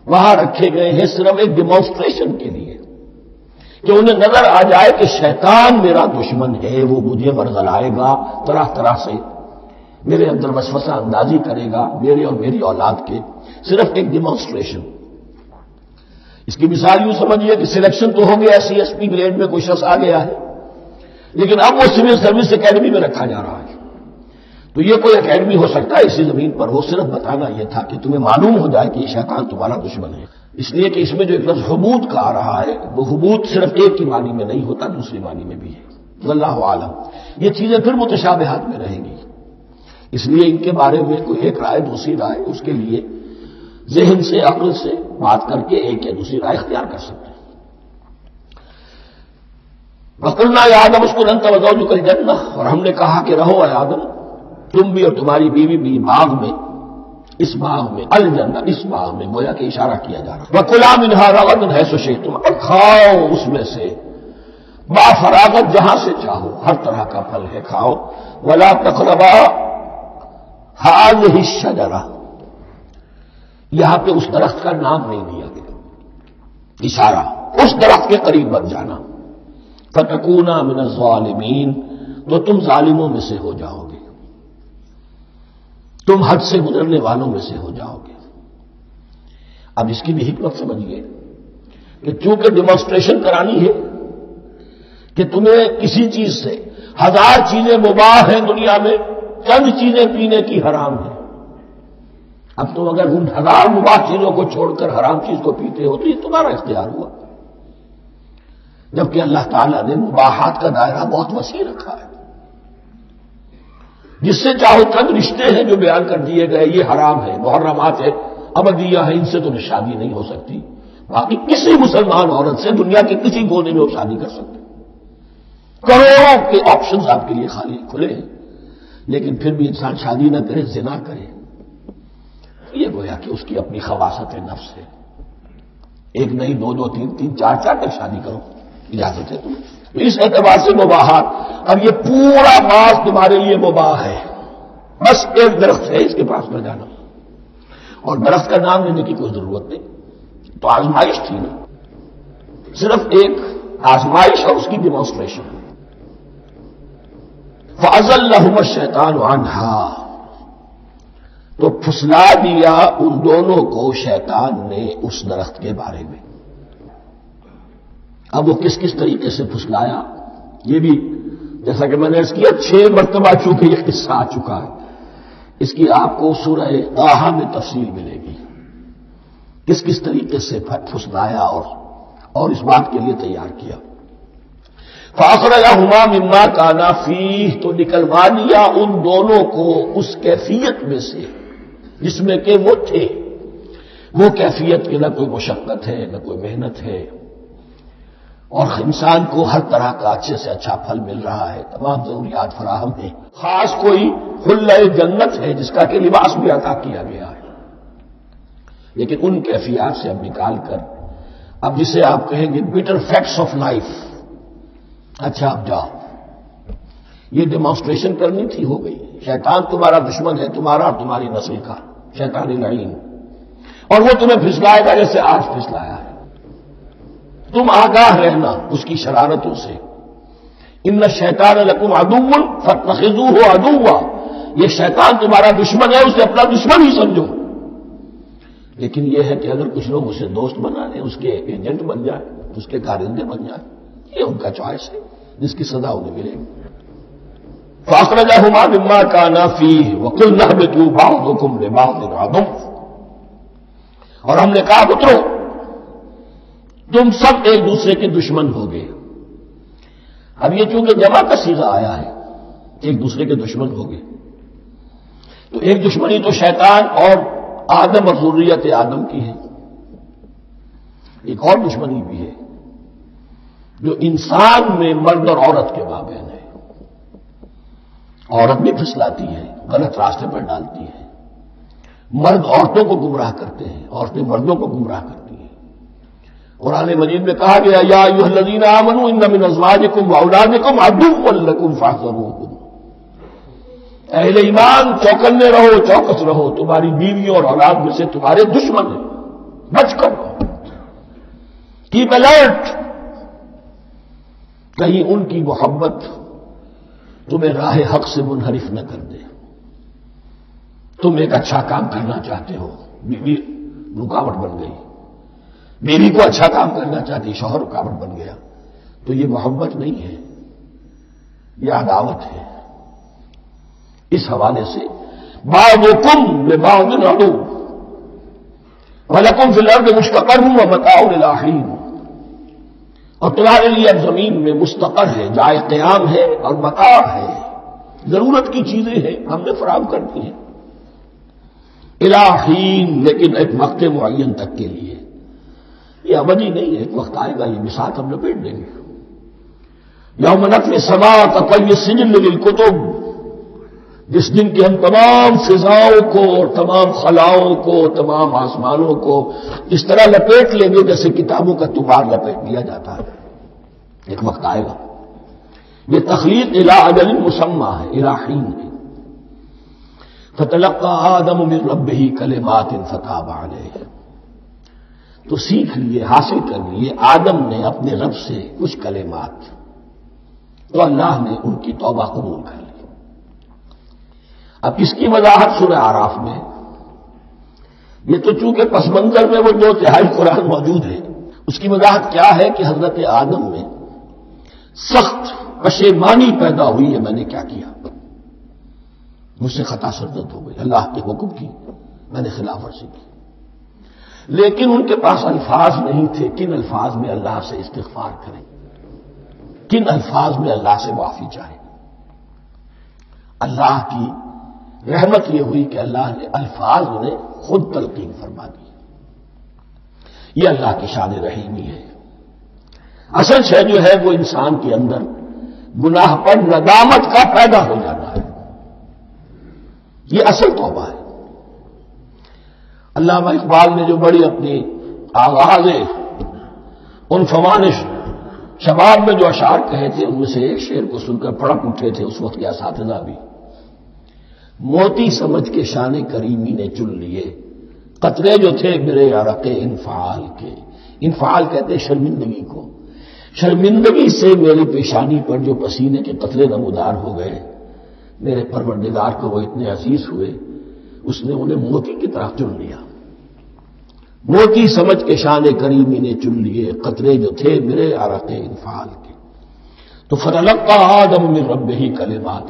وہاں رکھے گئے ہیں صرف ایک ڈیمانسٹریشن کے لیے کہ انہیں نظر آ جائے کہ شیطان میرا دشمن ہے، وہ مجھے ورغلائے گا، طرح طرح سے میرے اندر وسوسہ اندازی کرے گا، میرے اور میری اولاد کے، صرف ایک ڈیمانسٹریشن۔ اس کی مثال یوں سمجھیے کہ سلیکشن تو ہو گیا، سی ایس پی گریڈ میں کوئی شخص آ گیا ہے، لیکن اب وہ سول سروس اکیڈمی میں رکھا جا رہا ہے۔ تو یہ کوئی اکیڈمی ہو سکتا ہے اسی زمین پر ہو، صرف بتانا یہ تھا کہ تمہیں معلوم ہو جائے کہ یہ شیطان تمہارا دشمن ہے، اس لیے کہ اس میں جو ایک لفظ حبوط کا آ رہا ہے، وہ حبوط صرف ایک کی معنی میں نہیں ہوتا، دوسری معنی میں بھی ہے۔ واللہ عالم، یہ چیزیں پھر متشابہات میں رہیں گی، اس لیے ان کے بارے میں کوئی ایک رائے دوسری رائے، اس کے لیے ذہن سے، عقل سے بات کر کے ایک یا دوسری رائے اختیار کر سکتے ہیں۔ وَقُلْنَا يَا آدَمُ اسْكُنْ أَنْتَ وَزَوْجُكَ الْجَنَّةَ، اور ہم نے کہا کہ رہو اے آدم تم بھی اور تمہاری بیوی بھی باغ میں، اس باغ میں، الجنہ اس باغ میں، گویا کہ اشارہ کیا جا رہا ہے۔ وَكُلَا مِنْهَا رَغَدًا حَيْثُ شِئْتُمْ، اور کھاؤ اس میں سے با فراغت جہاں سے چاہو، ہر طرح کا پھل ہے کھاؤ۔ وَلَا تَقْرَبَا هَٰذِهِ الشَّجَرَةَ، یہاں پہ اس درخت کا نام نہیں دیا گیا، اشارہ اس درخت کے قریب مت جانا۔ فَتَكُونَا مِنَ الظَّالِمِينَ، تو تم ظالموں میں سے ہو جاؤ گے، تم حد سے گزرنے والوں میں سے ہو جاؤ گے۔ اب اس کی بھی حکمت سمجھیے کہ چونکہ ڈیمانسٹریشن کرانی ہے کہ تمہیں کسی چیز سے، ہزار چیزیں مباح ہیں دنیا میں، چند چیزیں پینے کی حرام ہیں، اب تم اگر ان ہزار مباح چیزوں کو چھوڑ کر حرام چیز کو پیتے ہو تو یہ تمہارا اختیار ہوا، جبکہ اللہ تعالیٰ نے مباحات کا دائرہ بہت وسیع رکھا ہے، جس سے چاہو چند رشتے ہیں جو بیان کر دیے گئے، یہ حرام ہے، محرمات ہے، ابدیہ ہے، ان سے تو شادی نہیں ہو سکتی، باقی کسی مسلمان عورت سے دنیا کے کسی کونے میں وہ شادی کر سکتے، کروڑوں کے آپشنز آپ کے لیے خالی کھلے ہیں، لیکن پھر بھی انسان شادی نہ کرے، زنا کرے، یہ گویا کہ اس کی اپنی خواصت نفس ہے۔ ایک نہیں، دو دو، تین تین، چار چار تک شادی کرو، اجازت ہے تمہیں۔ اس اعتبار سے مباحات، اب یہ پورا باغ تمہارے لیے مباح ہے، بس ایک درخت ہے اس کے پاس نہ جانا، اور درخت کا نام لینے کی کوئی ضرورت نہیں، تو آزمائش تھی نا، صرف ایک آزمائش اور اس کی ڈیمانسٹریشن۔ فَأَزَلَّهُمَا الشَّيْطَانُ عَنْهَا، تو پھسلا دیا ان دونوں کو شیطان نے اس درخت کے بارے میں۔ اب وہ کس کس طریقے سے پھسلایا، یہ بھی جیسا کہ میں نے عرض کیا 6 مرتبہ چونکہ یہ قصہ آ چکا ہے، اس کی آپ کو سورہ طٰہٰ میں تفصیل ملے گی، کس کس طریقے سے پھسلایا اور اس بات کے لیے تیار کیا۔ فَأَخْرَجَهُمَا مِمَّا كَانَا فِيهِ، تو نکلوا لیا ان دونوں کو اس کیفیت میں سے جس میں کہ وہ تھے، وہ کیفیت کہ نہ کوئی مشقت ہے، نہ کوئی محنت ہے، اور انسان کو ہر طرح کا اچھے سے اچھا پھل مل رہا ہے، تمام ضروریات فراہم ہیں، خاص کوئی حلۂ جنت ہے جس کا کہ لباس بھی عطا کیا گیا ہے، لیکن ان کیفیات سے اب نکال کر، اب جسے آپ کہیں گے بیٹر فیکٹس آف لائف، اچھا اب جاؤ یہ ڈیمانسٹریشن کرنی تھی، ہو گئی۔ شیطان تمہارا دشمن ہے، تمہارا اور تمہاری نسل کا، شیطان لعین، اور وہ تمہیں پھسلائے گا جیسے آج پھسلایا ہے۔ تم آگاہ رہنا اس کی شرارتوں سے۔ ان الشیطان لکم عدو فاتخذوہ عدوا، یہ شیطان تمہارا دشمن ہے، اسے اپنا دشمن ہی سمجھو۔ لیکن یہ ہے کہ اگر کچھ لوگ اسے دوست بنا لیں، اس کے ایجنٹ بن جائیں، اس کے کارندے بن جائیں، یہ ان کا چوائس ہے جس کی سزا انہیں ملے گی۔ فَأَخْرَجَهُمَا مِمَّا كَانَا فِيهِ وَقُلْنَا اهْبِطُوا بَعْضُكُمْ لِبَعْضٍ عَدُوٌّ، اور ہم نے کہا اترو، تم سب ایک دوسرے کے دشمن ہو گئے۔ اب یہ چونکہ جمع کا صیغہ آیا ہے، ایک دوسرے کے دشمن ہو گئے، تو ایک دشمنی تو شیطان اور آدم اور ذریت آدم کی ہے، ایک اور دشمنی بھی ہے جو انسان میں مرد اور عورت کے مابین ہے۔ عورت بھی پھسلاتی ہے، غلط راستے پر ڈالتی ہے، مرد عورتوں کو گمراہ کرتے ہیں، عورتیں مردوں کو گمراہ کرتی ہیں۔ قرآن مجید میں کہا گیا یا ایھا الذین آمنوا ان من ازواجکم واولادکم عدوا لکم فاحذروہم، اہل ایمان چوکنے رہو، چوکس رہو، تمہاری بیویوں اور اولاد میں سے تمہارے دشمن ہیں، بچ کر رہو، کیپ الرٹ، کہیں ان کی محبت تمہیں راہ حق سے منحرف نہ کر دے۔ تم ایک اچھا کام کرنا چاہتے ہو، بیوی رکاوٹ بن گئی، بیوی کو اچھا کام کرنا چاہتی، شوہر رکاوٹ بن گیا، تو یہ محبت نہیں ہے، یہ عداوت ہے۔ اس حوالے سے بعضکم لبعض عدو ولکم فی الارض مستقر ومتاع الی حین، اور تمہارے لیے اب زمین میں مستقر ہے، جائے قیام ہے، اور متاع ہے، ضرورت کی چیزیں ہیں ہم نے فراہم کر دی ہیں، الی حین، لیکن ایک وقت معین تک کے لیے، یہ ابدی نہیں ہے، ایک وقت آئے گا یہ بساط ہم لپیٹ دیں گے۔ یوم نطوی السماء کطی السجل للکتب، جس دن کی ہم تمام فضاؤں کو اور تمام خلاؤں کو، تمام آسمانوں کو اس طرح لپیٹ لیں گے جیسے کتابوں کا تبار لپیٹ لیا جاتا ہے۔ ایک وقت آئے گا، یہ تخلیق الی اجل مسمى ہے، الی حین ہے۔ فتلقى آدم من ربه کلمات فتاب علیہ، تو سیکھ لیے، حاصل کر لیے آدم نے اپنے رب سے کچھ کلمات، تو اللہ نے ان کی توبہ قبول کر لی۔ اب اس کی وضاحت سورہ اعراف میں، یہ تو چونکہ پس منظر میں وہ 2/3 قرآن موجود ہے، اس کی وضاحت کیا ہے کہ حضرت آدم میں سخت پشیمانی پیدا ہوئی ہے، میں نے کیا کیا، مجھ سے خطا سرزد ہو گئی، اللہ کے حکم کی میں نے خلاف ورزی کی، لیکن ان کے پاس الفاظ نہیں تھے کن الفاظ میں اللہ سے استغفار کریں، کن الفاظ میں اللہ سے معافی چاہیں۔ اللہ کی رحمت یہ ہوئی کہ اللہ نے الفاظ انہیں خود تلقین فرما دی۔ یہ اللہ کی شان رحیمی ہے۔ اصل شے جو ہے وہ انسان کے اندر گناہ پر ندامت کا پیدا ہو جانا ہے، یہ اصل توبہ ہے۔ علامہ اقبال نے جو بڑی اپنی آغاز ان فوانش شباب میں جو اشعار کہے تھے، ان میں سے ایک شعر کو سن کر پڑک اٹھے تھے اس وقت کے اساتذہ بھی، موتی سمجھ کے شان کریمی نے چن لیے قطرے جو تھے میرے عرق انفعال کے، انفعال کہتے ہیں شرمندگی کو، شرمندگی سے میری پیشانی پر جو پسینے کے قطرے نمودار ہو گئے، میرے پروردگار کو وہ اتنے عزیز ہوئے، اس نے انہیں موتی کی طرف چن لیا۔ موتی سمجھ کے شان کریمی نے چن لیے قطرے جو تھے میرے عرق انفعال کے، تو فتلقى آدم من ربه کلمات،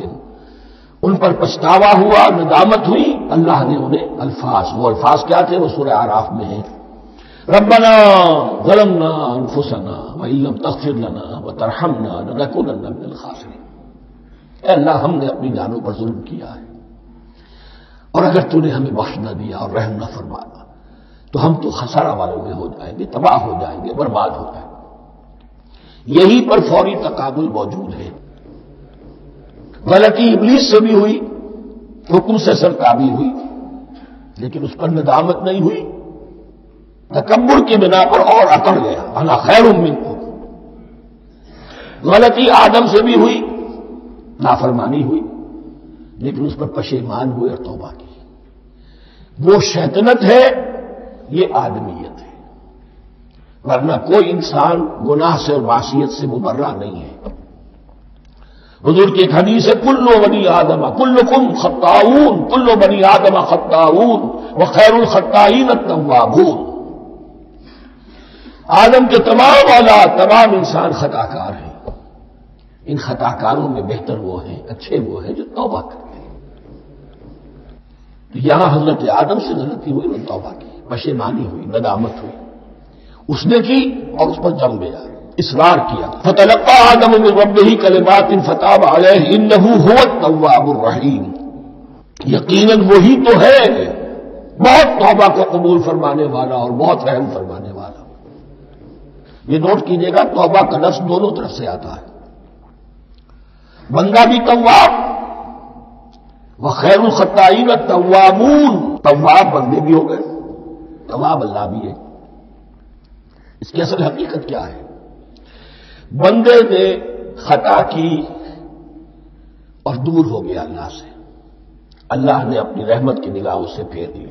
ان پر پچھتاوا ہوا، ندامت ہوئی، اللہ نے انہیں الفاظ، وہ الفاظ کیا تھے وہ سورہ اعراف میں ہیں، ربنا ظلمنا انفسنا وان لم تغفر لنا وترحمنا لنكونن من الخاسرین، اے اللہ ہم نے اپنی جانوں پر ظلم کیا ہے، اور اگر تو نے ہمیں بخش نہ دیا اور رحم نہ فرمایا تو ہم تو خسارہ والوں میں ہو جائیں گے، تباہ ہو جائیں گے، برباد ہو جائیں گے۔ یہی پر فوری تقابل موجود ہے۔ غلطی ابلیس سے بھی ہوئی، حکم سے سرتابی ہوئی، لیکن اس پر ندامت نہیں ہوئی، تکبر کی بنا پر اور اکڑ گیا، انا خیر منکم۔ غلطی آدم سے بھی ہوئی، نافرمانی ہوئی لیکن اس پر پشیمان ہوئے اور توبہ کی. وہ شیطنت ہے، یہ آدمیت ہے، ورنہ کوئی انسان گناہ سے اور معصیت سے مبرہ نہیں ہے. حضور کی ایک حدیث ہے، کل بنی آدم کلکم خطاؤون، کل بنی آدم خطاؤون وخیر الخطائین التوابون. آدم کے تمام اولاد، تمام انسان خطا کار ہیں. ان خطا کاروں میں بہتر وہ ہیں، اچھے وہ ہیں جو توبہ کرتے ہیں. یہاں حضرت آدم سے غلطی ہوئی، وہ توبہ کی، پشیمانی ہوئی، ندامت ہوئی، اس نے کی اور اس پر جم گیا، اصرار کیا. فتلقى آدم من ربه کلمات فتاب علیہ انہ هو التواب الرحیم. یقیناً وہی تو ہے بہت توبہ کو قبول فرمانے والا اور بہت رحم فرمانے والا. یہ نوٹ کیجیے گا، توبہ کا لفظ دونوں طرف سے آتا ہے. بندہ بھی تواب، وخیر الخطائین التوابون. تواب بندے بھی ہو گئے، تواب اللہ بھی ہے. اس کی اصل حقیقت کیا ہے؟ بندے نے خطا کی اور دور ہو گیا اللہ سے. اللہ نے اپنی رحمت کی نگاہ اسے پھیر لی.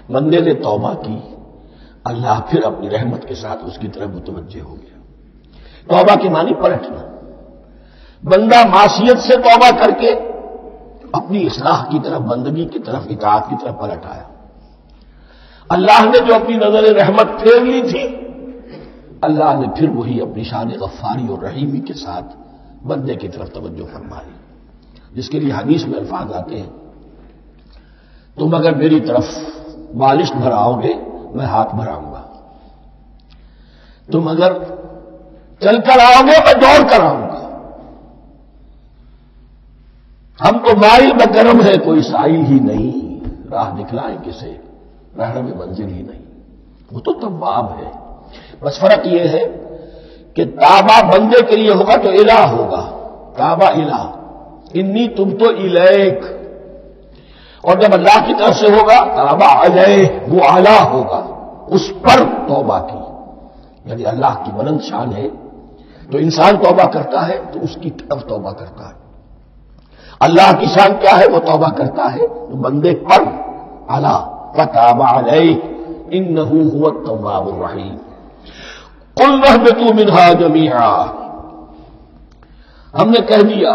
بندے نے توبہ کی، اللہ پھر اپنی رحمت کے ساتھ اس کی طرف متوجہ ہو گیا. توبہ کے معنی پلٹنا. بندہ معصیت سے توبہ کر کے اپنی اصلاح کی طرف، بندگی کی طرف، اطاعت کی طرف پلٹ آیا. اللہ نے جو اپنی نظر رحمت پھیر لی تھی، اللہ نے پھر وہی اپنی شان غفاری اور رحیمی کے ساتھ بندے کی طرف توجہ فرمائی، جس کے لیے حدیث میں الفاظ آتے ہیں، تم اگر میری طرف بالش بھراؤ گے میں ہاتھ بھراؤں گا، تم اگر چل کر آؤ گے میں دوڑ کر آؤں گا. ہم تو مائل بکرم ہے، کوئی سائل ہی نہیں، راہ دکھلائیں کسے، رہنم منزل ہی نہیں. وہ تو تواب ہے. بس فرق یہ ہے کہ تابہ بندے کے لیے ہوگا تو الہ ہوگا، تابہ الہ، انی تم تو الیک. اور جب اللہ کی طرف سے ہوگا تابہ علیہ، وہ اعلیٰ ہوگا، اس پر توبہ کی. یعنی اللہ کی بلند شان ہے تو انسان توبہ کرتا ہے تو اس کی طرف توبہ کرتا ہے. اللہ کی شان کیا ہے؟ وہ توبہ کرتا ہے تو بندے پر اعلیٰ. فتاب علیہ انہ هو التواب الرحیم. قل اہبطوا منہا جمیعا. ہم نے کہہ دیا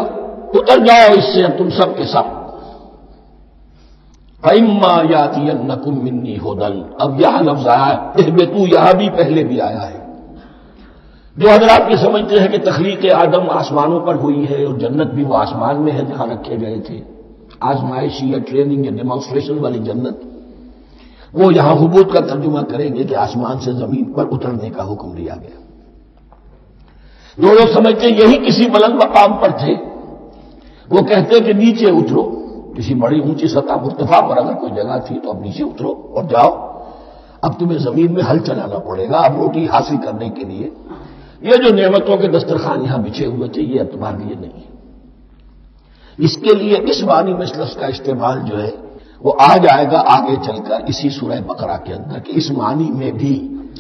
اتر جاؤ اس سے تم سب کے سب. فَإِمَّا يَأْتِيَنَّكُم مِّنِّي هُدًى. اب یہاں لفظ آیا اہبطوا، یہاں بھی پہلے بھی آیا ہے. جو حضرات یہ سمجھتے ہیں کہ تخلیق آدم آسمانوں پر ہوئی ہے اور جنت بھی وہ آسمان میں ہے جہاں رکھے گئے تھے، آزمائشی یا ٹریننگ یا ڈیمانسٹریشن والی جنت، وہ یہاں حبوط کا ترجمہ کریں گے کہ آسمان سے زمین پر اترنے کا حکم دیا گیا. جو لوگ سمجھتے ہیں یہی کسی بلند مقام پر تھے، وہ کہتے ہیں کہ نیچے اترو، کسی بڑی اونچی سطح مرتفع پر اگر کوئی جگہ تھی تو اب نیچے اترو اور جاؤ، اب تمہیں زمین میں ہل چلانا پڑے گا اب روٹی حاصل کرنے کے لیے. یہ جو نعمتوں کے دسترخوان یہاں بچھے ہوئے تھے یہ اب تمہارے لیے نہیں ہے. اس کے لیے اس معنی میں اس لفظ کا استعمال جو ہے وہ آ جائے گا آگے چل کر اسی سورہ بقرہ کے اندر، کہ اس معنی میں بھی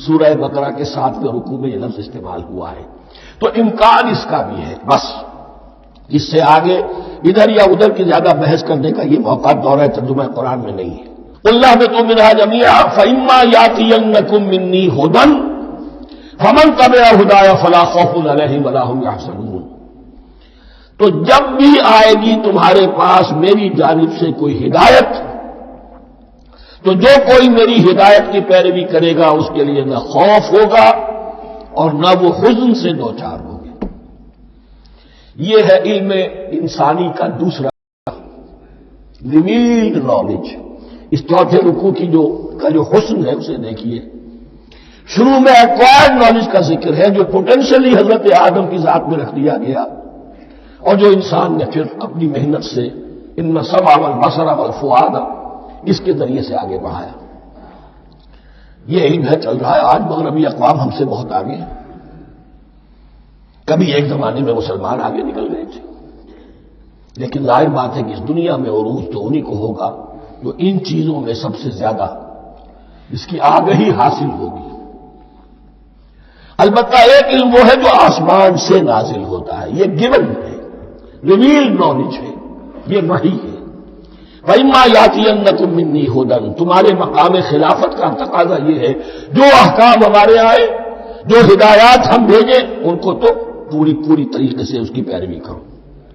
سورہ بقرہ کے 7ویں رکوع میں یہ لفظ استعمال ہوا ہے. تو امکان اس کا بھی ہے. بس اس سے آگے ادھر یا ادھر کی زیادہ بحث کرنے کا یہ موقع دورہ ترجمہ قرآن میں نہیں ہے. اللہ بتو منہا جمیعا فإما یاتینکم منی ھدی فمن تبع ھدای فلا خوف علیہم ولا ھم یحزنون. تو جب بھی آئے گی تمہارے پاس میری جانب سے کوئی ہدایت، تو جو کوئی میری ہدایت کی پیروی کرے گا اس کے لیے نہ خوف ہوگا اور نہ وہ حزن سے دوچار ہوگے. یہ ہے علم انسانی کا دوسرا ریویلڈ نالج. اس چوتھے رکوع کی جو حسن ہے اسے دیکھیے. شروع میں ایکوائرڈ نالج کا ذکر ہے جو پوٹینشلی حضرت آدم کی ذات میں رکھ دیا گیا اور جو انسان نے پھر اپنی محنت سے ان السمع والبصر والفؤاد اس کے ذریعے سے آگے بڑھایا. یہ علم ہے چل رہا ہے. آج مغربی اقوام ہم سے بہت آگے ہیں. کبھی ایک زمانے میں مسلمان آگے نکل گئے تھے، لیکن ظاہر بات ہے کہ اس دنیا میں عروج تو انہی کو ہوگا جو ان چیزوں میں سب سے زیادہ اس کی آگہی حاصل ہوگی. البتہ ایک علم وہ ہے جو آسمان سے نازل ہوتا ہے، یہ گیون ہے، ریویل نالج ہے، یہ وحی ہے۔ وَإِمَّا يَأْتِيَنَّكُم مِّنِّي هُدًى، تمہارے مقام خلافت کا تقاضا یہ ہے جو احکام ہمارے آئے، جو ہدایات ہم بھیجیں، ان کو تو پوری طریقے سے اس کی پیروی کرو۔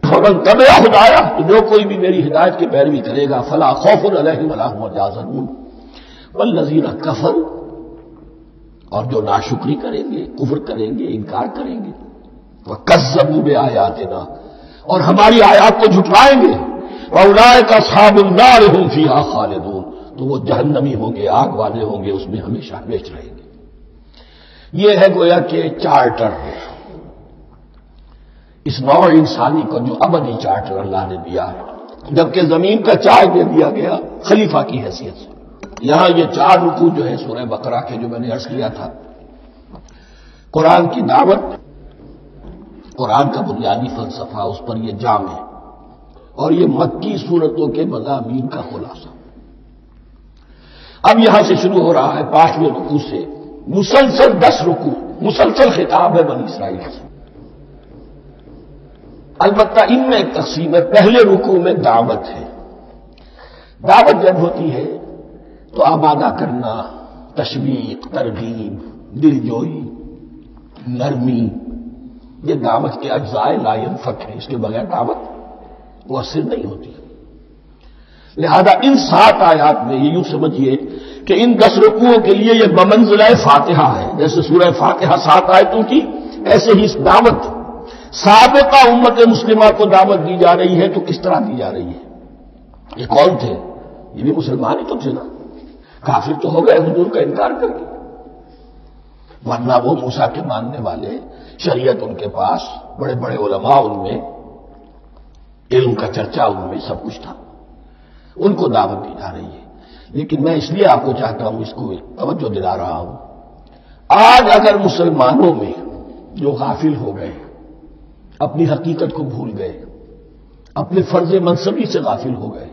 فمن تبع ہدایا، تو جو کوئی بھی میری ہدایت کی پیروی کرے گا، فلا خوف علیہم ولا هم يحزنون، والذین کفروا، اور جو ناشکری کریں گے، کفر کریں گے، انکار کریں گے، وکذبوا بآیاتنا، اور ہماری آیات کو جھٹلائیں گے، وَأُولَٰئِكَ أَصْحَابُ النَّارِ هُمْ فِيهَا خَالِدُونَ، تو وہ جہنمی ہوں گے، آگ والے ہوں گے، اس میں ہمیشہ ہمیشہ رہیں گے۔ یہ ہے گویا کہ چارٹر، اس نوع انسانی کو جو ابدی چارٹر اللہ نے دیا ہے، جبکہ زمین کا چارج دے دیا گیا خلیفہ کی حیثیت سے۔ یہاں یہ 4 رکوع جو ہے سورہ بقرہ کے، جو میں نے عرض کیا تھا، قرآن کی دعوت، قرآن کا بنیادی فلسفہ، اس پر یہ جام ہے، اور یہ مکی صورتوں کے مضامین کا خلاصہ۔ اب یہاں سے شروع ہو رہا ہے 5ویں رکوع سے، مسلسل 10 رکوع، مسلسل خطاب ہے بنی اسرائیل سے۔ البتہ ان میں ایک تقسیم ہے، پہلے رکوع میں دعوت ہے۔ دعوت جب ہوتی ہے تو آمادہ کرنا، تشویق، ترغیب، دل جوئی، نرمی، یہ دعوت کے اجزاء لا ينفک ہے، اس کے بغیر دعوت مؤثر نہیں ہوتی۔ لہذا ان 7 آیات میں یہ یوں سمجھیے کہ ان 10 رکوعوں کے لیے یہ بمنزلہ فاتحہ ہے، جیسے سورہ فاتحہ 7 آیتوں کی، ایسے ہی اس دعوت سابقہ امت مسلمہ کو دعوت دی جا رہی ہے، تو کس طرح دی جا رہی ہے؟ یہ کون تھے؟ یہ بھی مسلمان ہی تو تھے نا، کافر تو ہو گئے حضور کا انکار کر کے، ورنہ وہ موسیٰ کے ماننے والے، شریعت ان کے پاس، بڑے بڑے علماء ان میں، علم کا چرچا ان میں، سب کچھ تھا، ان کو دعوت دی جا رہی ہے۔ لیکن میں اس لیے آپ کو چاہتا ہوں، اس کو توجہ دلا رہا ہوں، آج اگر مسلمانوں میں جو غافل ہو گئے، اپنی حقیقت کو بھول گئے، اپنے فرض منصبی سے غافل ہو گئے،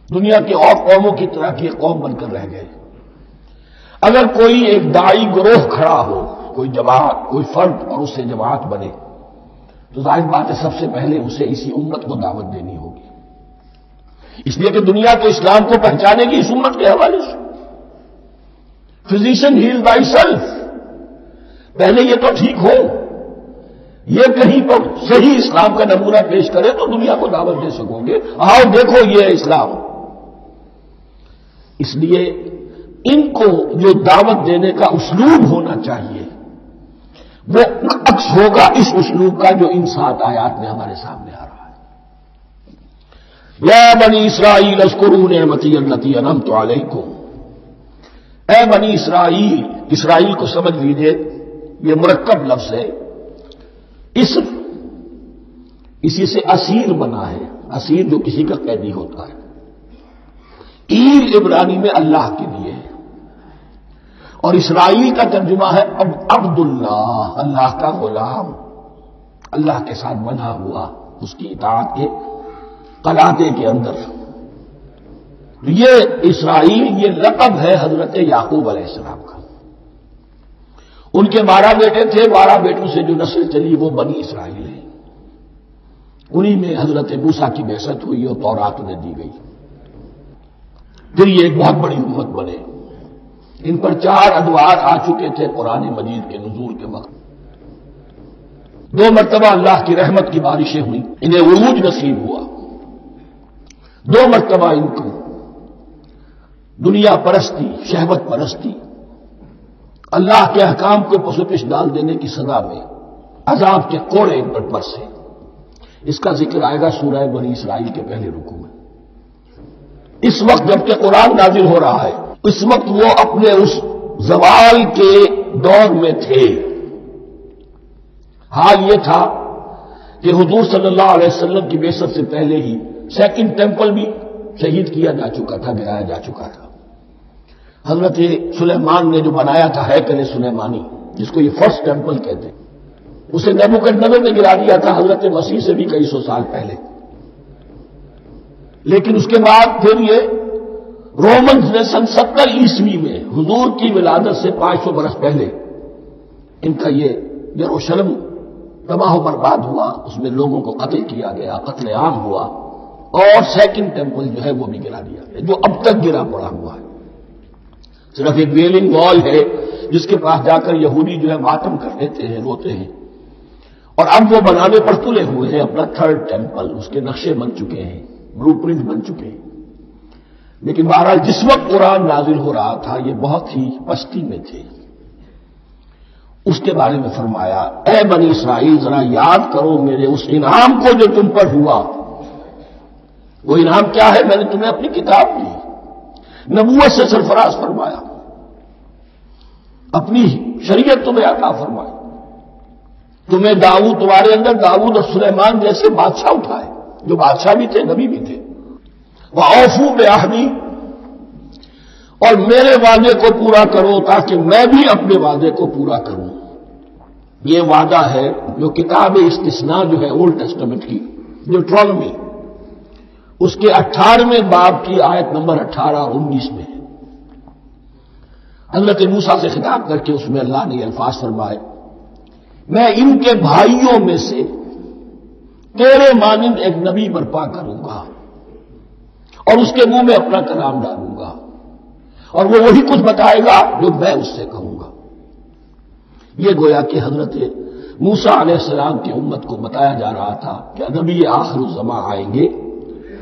دنیا کی اور قوموں کی طرح کی قوم بن کر رہ گئے، اگر کوئی ایک داعی گروہ کھڑا ہو، کوئی جماعت، کوئی فرد، اور اس سے جماعت بنے، تو ظاہر بات ہے سب سے پہلے اسے اسی امت کو دعوت دینی ہوگی، اس لیے کہ دنیا تو اسلام کو پہچانے گی اس امت کے حوالے سے۔ فزیشین ہیل بائی سیلف، پہلے یہ تو ٹھیک ہو، یہ کہیں پر صحیح اسلام کا نمونہ پیش کرے تو دنیا کو دعوت دے سکو گے، آؤ دیکھو یہ ہے اسلام۔ اس لیے ان کو جو دعوت دینے کا اسلوب ہونا چاہیے وہ عکس ہوگا اس اسلوب کا جو ان 7 آیات میں ہمارے سامنے آ رہا ہے۔ یا بنی اسرائیل اذکروا نعمتی التی انعمت علیکم، اے بنی اسرائیل، اسرائیل کو سمجھ لیجئے، یہ مرکب لفظ ہے، اسم اسی سے اسیر بنا ہے، اسیر جو کسی کا قیدی ہوتا ہے، ایل عبرانی میں اللہ کے لیے ہے، اور اسرائیل کا ترجمہ ہے عبداللہ، اللہ کا غلام، اللہ کے ساتھ بندھا ہوا، اس کی اطاعت کے قلاتے کے اندر۔ یہ اسرائیل یہ لقب ہے حضرت یعقوب علیہ السلام کا، ان کے 12 بیٹے تھے، 12 بیٹوں سے جو نسل چلی وہ بنی اسرائیل ہے، انہی میں حضرت موسیٰ کی بعثت ہوئی اور تورات انہیں دی گئی، پھر یہ ایک بہت بڑی امت بنے۔ ان پر 4 ادوار آ چکے تھے قرآن مجید کے نزول کے وقت، 2 مرتبہ اللہ کی رحمت کی بارشیں ہوئی، انہیں عروج نصیب ہوا، 2 مرتبہ ان کو دنیا پرستی، شہوت پرستی، اللہ کے احکام کو پس و پش ڈال دینے کی سزا میں عذاب کے کوڑے ان پر برسے۔ اس کا ذکر آئے گا سورہ بنی اسرائیل کے پہلے رکوع میں۔ اس وقت جبکہ قرآن نازل ہو رہا ہے، اس وقت وہ اپنے اس زوال کے دور میں تھے۔ حال یہ تھا کہ حضور صلی اللہ علیہ وسلم کی بعثت سے پہلے ہی 2nd ٹیمپل بھی شہید کیا جا چکا تھا، گرایا جا چکا تھا۔ حضرت سلیمان نے جو بنایا تھا ہیکل سلیمانی، جس کو یہ 1st ٹیمپل کہتے ہیں، اسے نیبوکدنیزر نے گرا دیا تھا حضرت مسیح سے بھی کئی 100 سال پہلے۔ لیکن اس کے بعد پھر یہ رومنز نے سن 70 عیسوی میں حضور کی ولادت سے 500 برس پہلے ان کا یہ یروشلم تباہ و برباد ہوا، اس میں لوگوں کو قتل کیا گیا، قتل عام ہوا، اور سیکنڈ ٹیمپل جو ہے وہ بھی گرا دیا گیا، جو اب تک گرا پڑا ہوا ہے۔ صرف ایک ویلنگ وال ہے جس کے پاس جا کر یہودی جو ہے ماتم کر لیتے ہیں، روتے ہیں، اور اب وہ بنانے پر تلے ہوئے ہیں اپنا تھرڈ ٹیمپل، اس کے نقشے بن چکے ہیں، بلو پرنٹ بن چکے ہیں۔ لیکن بہرحال جس وقت قرآن نازل ہو رہا تھا یہ بہت ہی پستی میں تھے۔ اس کے بارے میں فرمایا، اے بنی اسرائیل ذرا یاد کرو میرے اس انعام کو جو تم پر ہوا۔ وہ انعام کیا ہے؟ میں نے تمہیں اپنی کتاب دی، نبوت سے سرفراز فرمایا، اپنی شریعت تمہیں عطا فرمائی، تمہیں تمہارے اندر داؤد اور سلیمان جیسے بادشاہ اٹھائے جو بادشاہ بھی تھے، نبی بھی تھے۔ وَأَوْفُوا بِعَهْدِي، اور میرے وعدے کو پورا کرو تاکہ میں بھی اپنے وعدے کو پورا کروں۔ یہ وعدہ ہے جو کتاب استثناء جو ہے اولڈ ٹیسٹمنٹ کی، ڈیوٹرانومی، اس کے 18ویں باب کی آیت نمبر 18 اور 19 میں ہے۔ حضرت موسیٰ سے خطاب کر کے اس میں اللہ نے یہ الفاظ فرمائے، میں ان کے بھائیوں میں سے تیرے مانند ایک نبی برپا کروں گا اور اس کے منہ میں اپنا کلام ڈالوں گا، اور وہ وہی کچھ بتائے گا جو میں اس سے کہوں گا۔ یہ گویا کہ حضرت موسیٰ علیہ السلام کی امت کو بتایا جا رہا تھا کہ نبی آخر الزماں آئیں گے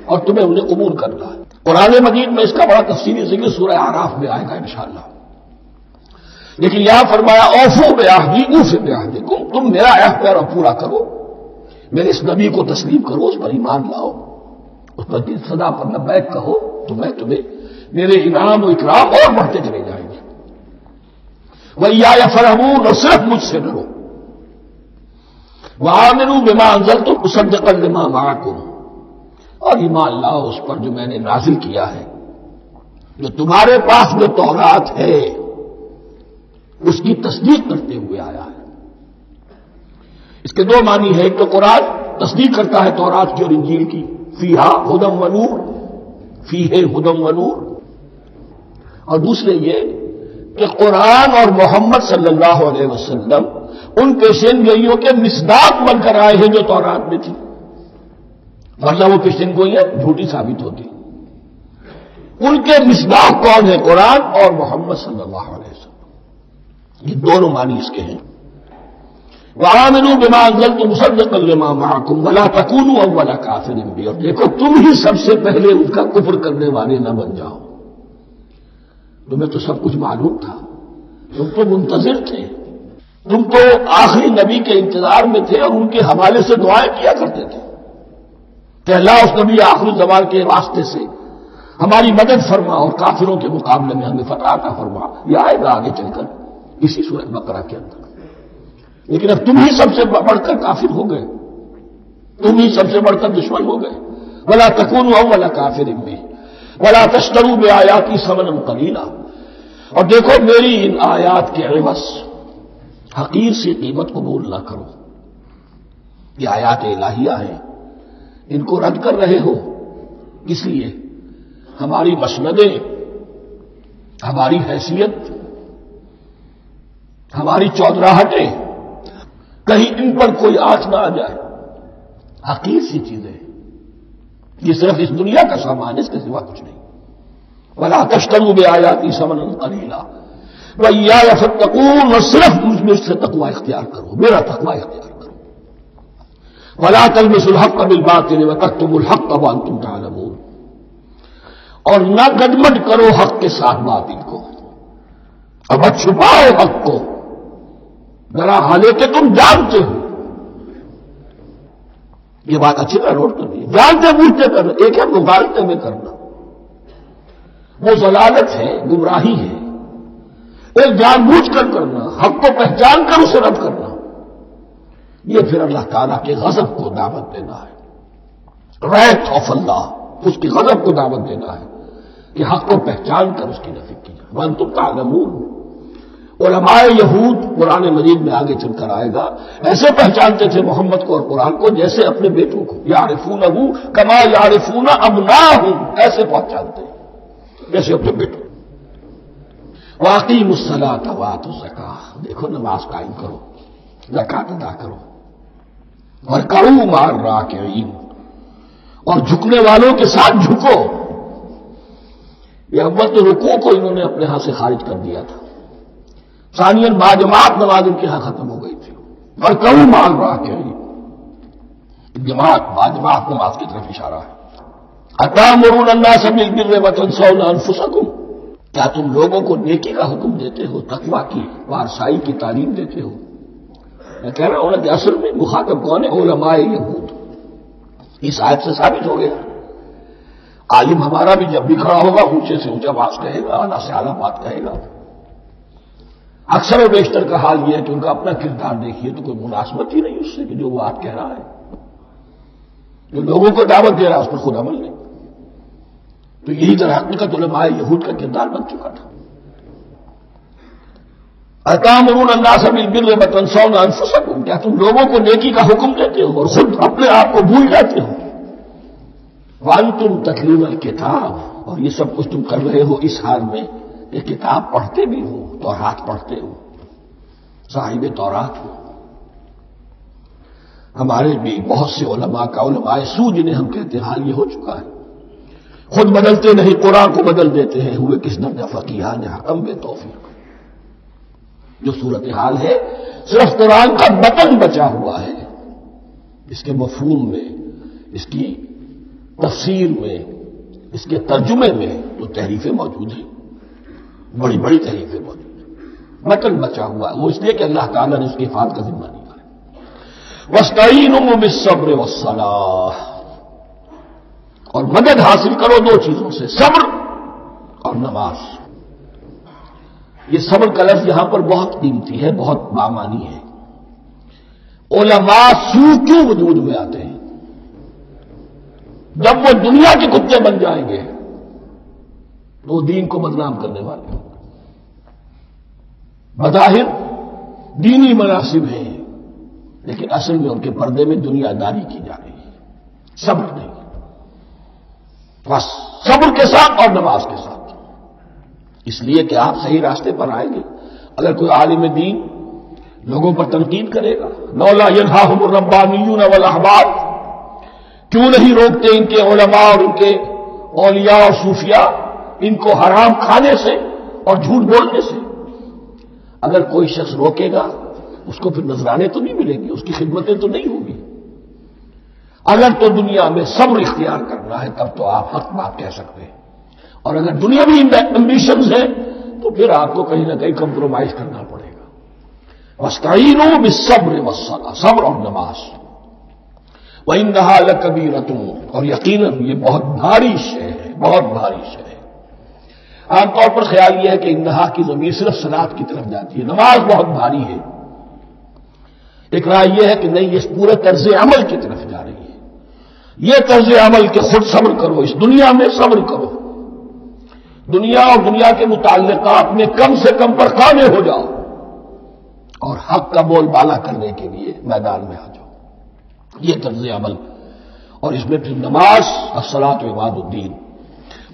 اور تمہیں انہیں قبول کرنا ہے۔ قرآن مجید میں اس کا بڑا تفصیلی ذکر سورہ اعراف میں آئے گا انشاءاللہ۔ لیکن یہاں فرمایا اوفوا بعہدی اوفِ بعہدکم، تم میرا عہد پیرا پورا کرو، میرے اس نبی کو تسلیم کرو، اس پر ایمان لاؤ، اس پر صدا پر لبیک کہو، تو میں تمہیں میرے انعام و اکرام اور بڑھتے چلے جائیں گے۔ وَإِيَّايَ فَارْهَبُونْ، اور صرف مجھ سے ڈرو۔ وَآمِنُوا بِمَا أَنزَلْتُ مُصَدِّقًا لِمَا مَعَكُمْ، اور ایمان لاؤ اس پر جو میں نے نازل کیا ہے، جو تمہارے پاس جو تورات ہے اس کی تصدیق کرتے ہوئے آیا ہے۔ اس کے دو معنی ہے، ایک تو قرآن تصدیق کرتا ہے تورات کی اور انجیل کی، فیہا ھدی ونور، فیہ ھدی ونور، اور دوسرے یہ کہ قرآن اور محمد صلی اللہ علیہ وسلم ان پیشین گوئیوں کے مصداق بن کر آئے ہیں جو تورات میں تھی، ورنہ وہ پیشین گوئیاں جھوٹی ثابت ہوتی۔ ان کے مصداق کون ہے؟ قرآن اور محمد صلی اللہ علیہ وسلم۔ یہ دونوں معنی اس کے ہیں۔ وَآمِنُوا بِمَا أَنزَلْتُ مُصَدِّقًا لِمَا مَعَكُمْ وَلَا تَكُونُوا أَوَّلَ كَافِرٍ بِهِ، اور دیکھو تم ہی سب سے پہلے ان کا کفر کرنے والے نہ بن جاؤ۔ تمہیں تو سب کچھ معلوم تھا، تم تو منتظر تھے، تم تو آخری نبی کے انتظار میں تھے اور ان کے حوالے سے دعائیں کیا کرتے تھے کہ اللہ اس نبی آخری زمان کے واسطے سے ہماری مدد فرما اور کافروں کے مقابلے میں ہمیں فتح عطا فرما۔ یہ آئے گا آگے چل کر اسی سورۃ بقرہ کے اندر۔ لیکن اب تم ہی سب سے بڑھ کر کافر ہو گئے، تم ہی سب سے بڑھ کر دشمن ہو گئے۔ وَلَا تَكُونُوا أَوَّلَ كَافِرٍ بِهِ وَلَا تَشْتَرُوا بِآيَاتِي ثَمَنًا قَلِيلًا، اور دیکھو میری ان آیات کے عوض حقیر سی قیمت قبول نہ کرو۔ یہ آیات الہیہ ہیں، ان کو رد کر رہے ہو، اس لیے ہماری مسندیں، ہماری حیثیت، ہماری چودراہٹیں، کہیں ان پر کوئی آنچ نہ آ جائے۔ حقیر سی چیزیں، یہ صرف اس دنیا کا سامان ہے، اس کے سوا کچھ نہیں۔ وَلَا تَشْتَرُوا بِآيَاتِي ثَمَنًا قَلِيلًا وَإِيَّايَ فَاتَّقُونِ، اور صرف مجھ سے تقوی اختیار کرو، میرا تقوی اختیار کرو۔ وَلَا تَلْبِسُوا الْحَقَّ بِالْبَاطِلِ وَتَكْتُمُوا الْحَقَّ وَأَنْتُمْ تَعْلَمُونَ، اور نہ گڈمڈ کرو حق کے ساتھ باطل کو، اور مت چھپاؤ حق کو، ذرا حالے کہ تم جانتے ہو۔ یہ بات اچھی طرح نوٹ کرنی ہے، جانتے بوجھتے کرنا، ایک ہے مغالطے میں کرنا، وہ ضلالت ہے، گمراہی ہے۔ ایک جان بوجھ کر کرنا، حق کو پہچان کر اسے رد کرنا، یہ پھر اللہ تعالیٰ کے غضب کو دعوت دینا ہے، wrath of اللہ، اس کی غضب کو دعوت دینا ہے کہ حق کو پہچان کر اس کی نفی کی جائے۔ وَأَنْتُمْ تَعْلَمُونَ، علماء یہود قرآن مجید میں آگے چل کر آئے گا، ایسے پہچانتے تھے محمد کو اور قرآن کو جیسے اپنے بیٹوں کو، یعرفونہ کما یعرفون ابناہم، ایسے پہچانتے جیسے اپنے بیٹوں۔ وَأَقِیمُوا الصَّلَاةَ وَآتُوا الزَّکَاۃَ، دیکھو نماز قائم کرو، زکات ادا کرو، وَارْکَعُوا مَعَ الرَّاکعِینَ، اور جھکنے والوں کے ساتھ جھکو۔ یہ اول تو رکوع کو انہوں نے اپنے ہاں سے خارج کر دیا تھا، ثانیاً باجماعت نماز ان کے ہاں ختم ہو گئی تھی۔ وَارْکَعُوا مَعَ الرَّاکعِینَ، جماعت باجماعت نماز کی طرف اشارہ ہے۔ أَتَأْمُرُونَ النَّاسَ بِالْبِرِّ وَتَنْسَوْنَ أَنفُسَكُمْ، کیا تم لوگوں کو نیکی کا حکم دیتے ہو، تقویٰ کی، پارسائی کی تعلیم دیتے ہو؟ میں کہہ رہا ہوں نا کہ اصل میں مخاطب کون ہے؟ علماء یہود۔ اس آیت سے ثابت ہو گیا عالم ہمارا بھی جب بھی کھڑا ہوگا اونچے سے اونچا بات کہے گا، اعلیٰ سے اعلیٰ بات کہے گا۔ اکثر و بیشتر کا حال یہ ہے کہ ان کا اپنا کردار دیکھیے تو کوئی مناسبت ہی نہیں اس سے کہ جو وہ بات کہہ رہا ہے، جو لوگوں کو دعوت دے رہا ہے اس پر خود عمل نہیں۔ تو یہی در حقیقت علماء یہود کا کردار بن چکا تھا۔ أَتَأْمُرُونَ النَّاسَ بِالْبِرِّ وَتَنْسَوْنَ أَنفُسَكُمْ، کیا تم لوگوں کو نیکی کا حکم دیتے ہو اور خود اپنے آپ کو بھول جاتے ہو؟ وَأَنْتُمْ تَتْلُونَ الْكِتَابَ، اور یہ سب کچھ تم کر رہے ہو اس حال میں کہ کتاب پڑھتے بھی ہو، تورات پڑھتے ہو، صاحب تورات ہو۔ ہمارے بھی بہت سے علماء کا علماء سو جنہیں ہم کہتے ہیں حال یہ ہو چکا ہے، خود بدلتے نہیں قرآن کو بدل دیتے ہیں، ہوئے کس درجہ فقیہان حکم بے توفیق۔ جو صورتحال ہے صرف قرآن کا متن بچا ہوا ہے، اس کے مفہوم میں، اس کی تفسیر میں، اس کے ترجمے میں تو تحریفیں موجود ہیں، بڑی بڑی تحریفیں موجود ہیں، متن بچا ہوا ہے، وہ اس لیے کہ اللہ تعالیٰ نے اس کی حفاظت کا ذمہ لیا ہے۔ وَاسْتَعِینُوا بِالصَّبْرِ وَالصَّلَاةِ، اور مدد حاصل کرو دو چیزوں سے، صبر اور نماز۔ یہ صبر کا لفظ یہاں پر بہت قیمتی ہے، بہت بامانی ہے۔ علماء سو کیوں وجود میں آتے ہیں؟ جب وہ دنیا کے کتے بن جائیں گے تو وہ دین کو بدنام کرنے والے ہوں گے۔ بظاہر دینی مناسب ہیں لیکن اصل میں ان کے پردے میں دنیا داری کی جا رہی ہے، صبر نہیں، بس صبر کے ساتھ اور نماز کے ساتھ، اس لیے کہ آپ صحیح راستے پر آئیں گے۔ اگر کوئی عالم دین لوگوں پر تنقید کرے گا، لولا ینہاہم الربانیون والاحبار، کیوں نہیں روکتے ان کے علماء اور ان کے اولیاء اور صوفیاء ان کو حرام کھانے سے اور جھوٹ بولنے سے؟ اگر کوئی شخص روکے گا اس کو پھر نذرانے تو نہیں ملیں گی، اس کی خدمتیں تو نہیں ہوں گی۔ اگر تو دنیا میں صبر اختیار کرنا ہے تب تو آپ حق بات کہہ سکتے ہیں، اور اگر دنیاوی ایمبیشنز ہیں تو پھر آپ کو کہیں نہ کہیں کمپرومائز کرنا پڑے گا۔ وَاسْتَعِینُوا بِالصَّبْرِ وَالصَّلَاةِ، صبر اور نماز۔ وَإِنَّهَا لَكَبِیرَةٌ، اور یقیناً یہ بہت بھاری شے ہے، بہت بھاری شے ہے۔ عام طور پر خیال یہ ہے کہ انہا کی ضمیر صرف صلاۃ کی طرف جاتی ہے، نماز بہت بھاری ہے۔ ایک رائے یہ ہے کہ نہیں، یہ پورے طرز عمل کی طرف جا رہی ہے، یہ طرز عمل کہ خود صبر کرو، اس دنیا میں صبر کرو، دنیا اور دنیا کے متعلقات میں کم سے کم پر قائم ہو جاؤ اور حق کا بول بالا کرنے کے لیے میدان میں آ جاؤ، یہ طرز عمل۔ اور اس میں پھر نماز، الصلاۃ عماد الدین۔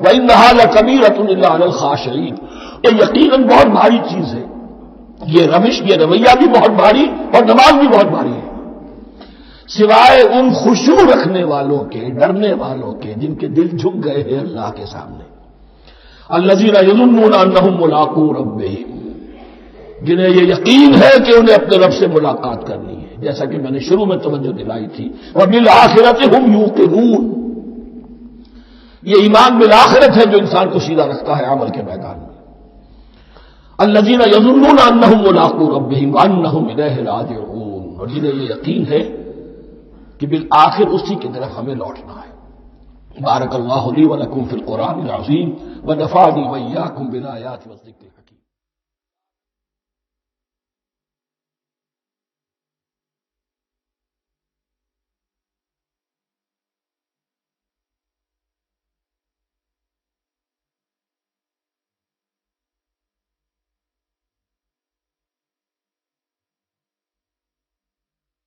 وَإِنَّهَا لَكَبِیرَةٌ إِلَّا عَلَى الْخَاشِعِینَ، یہ یقیناً بہت بھاری چیز ہے، یہ روش، یہ رویہ بھی بہت بھاری اور نماز بھی بہت بھاری ہے، سوائے ان خشوع رکھنے والوں کے، ڈرنے والوں کے، جن کے دل جھک گئے ہیں اللہ کے سامنے۔ الذین یظنون انہم ملاقو ربہم، جنہیں یہ یقین ہے کہ انہیں اپنے رب سے ملاقات کرنی ہے، جیسا کہ میں نے شروع میں توجہ دلائی تھی، وبالآخرۃ ہم یوقنون، یہ ایمان بالآخرت ہے جو انسان کو سیدھا رکھتا ہے عمل کے میدان میں۔ الذین یظنون انہم ملاقو ربہم وانہم الیہ راجعون، اور جنہیں یہ یقین ہے کہ بالآخر اسی کی طرف ہمیں لوٹنا ہے۔ بارک اللہ لی ولکم فی القرآن العظیم ونفعنی وإیاکم بالآیات والذکر۔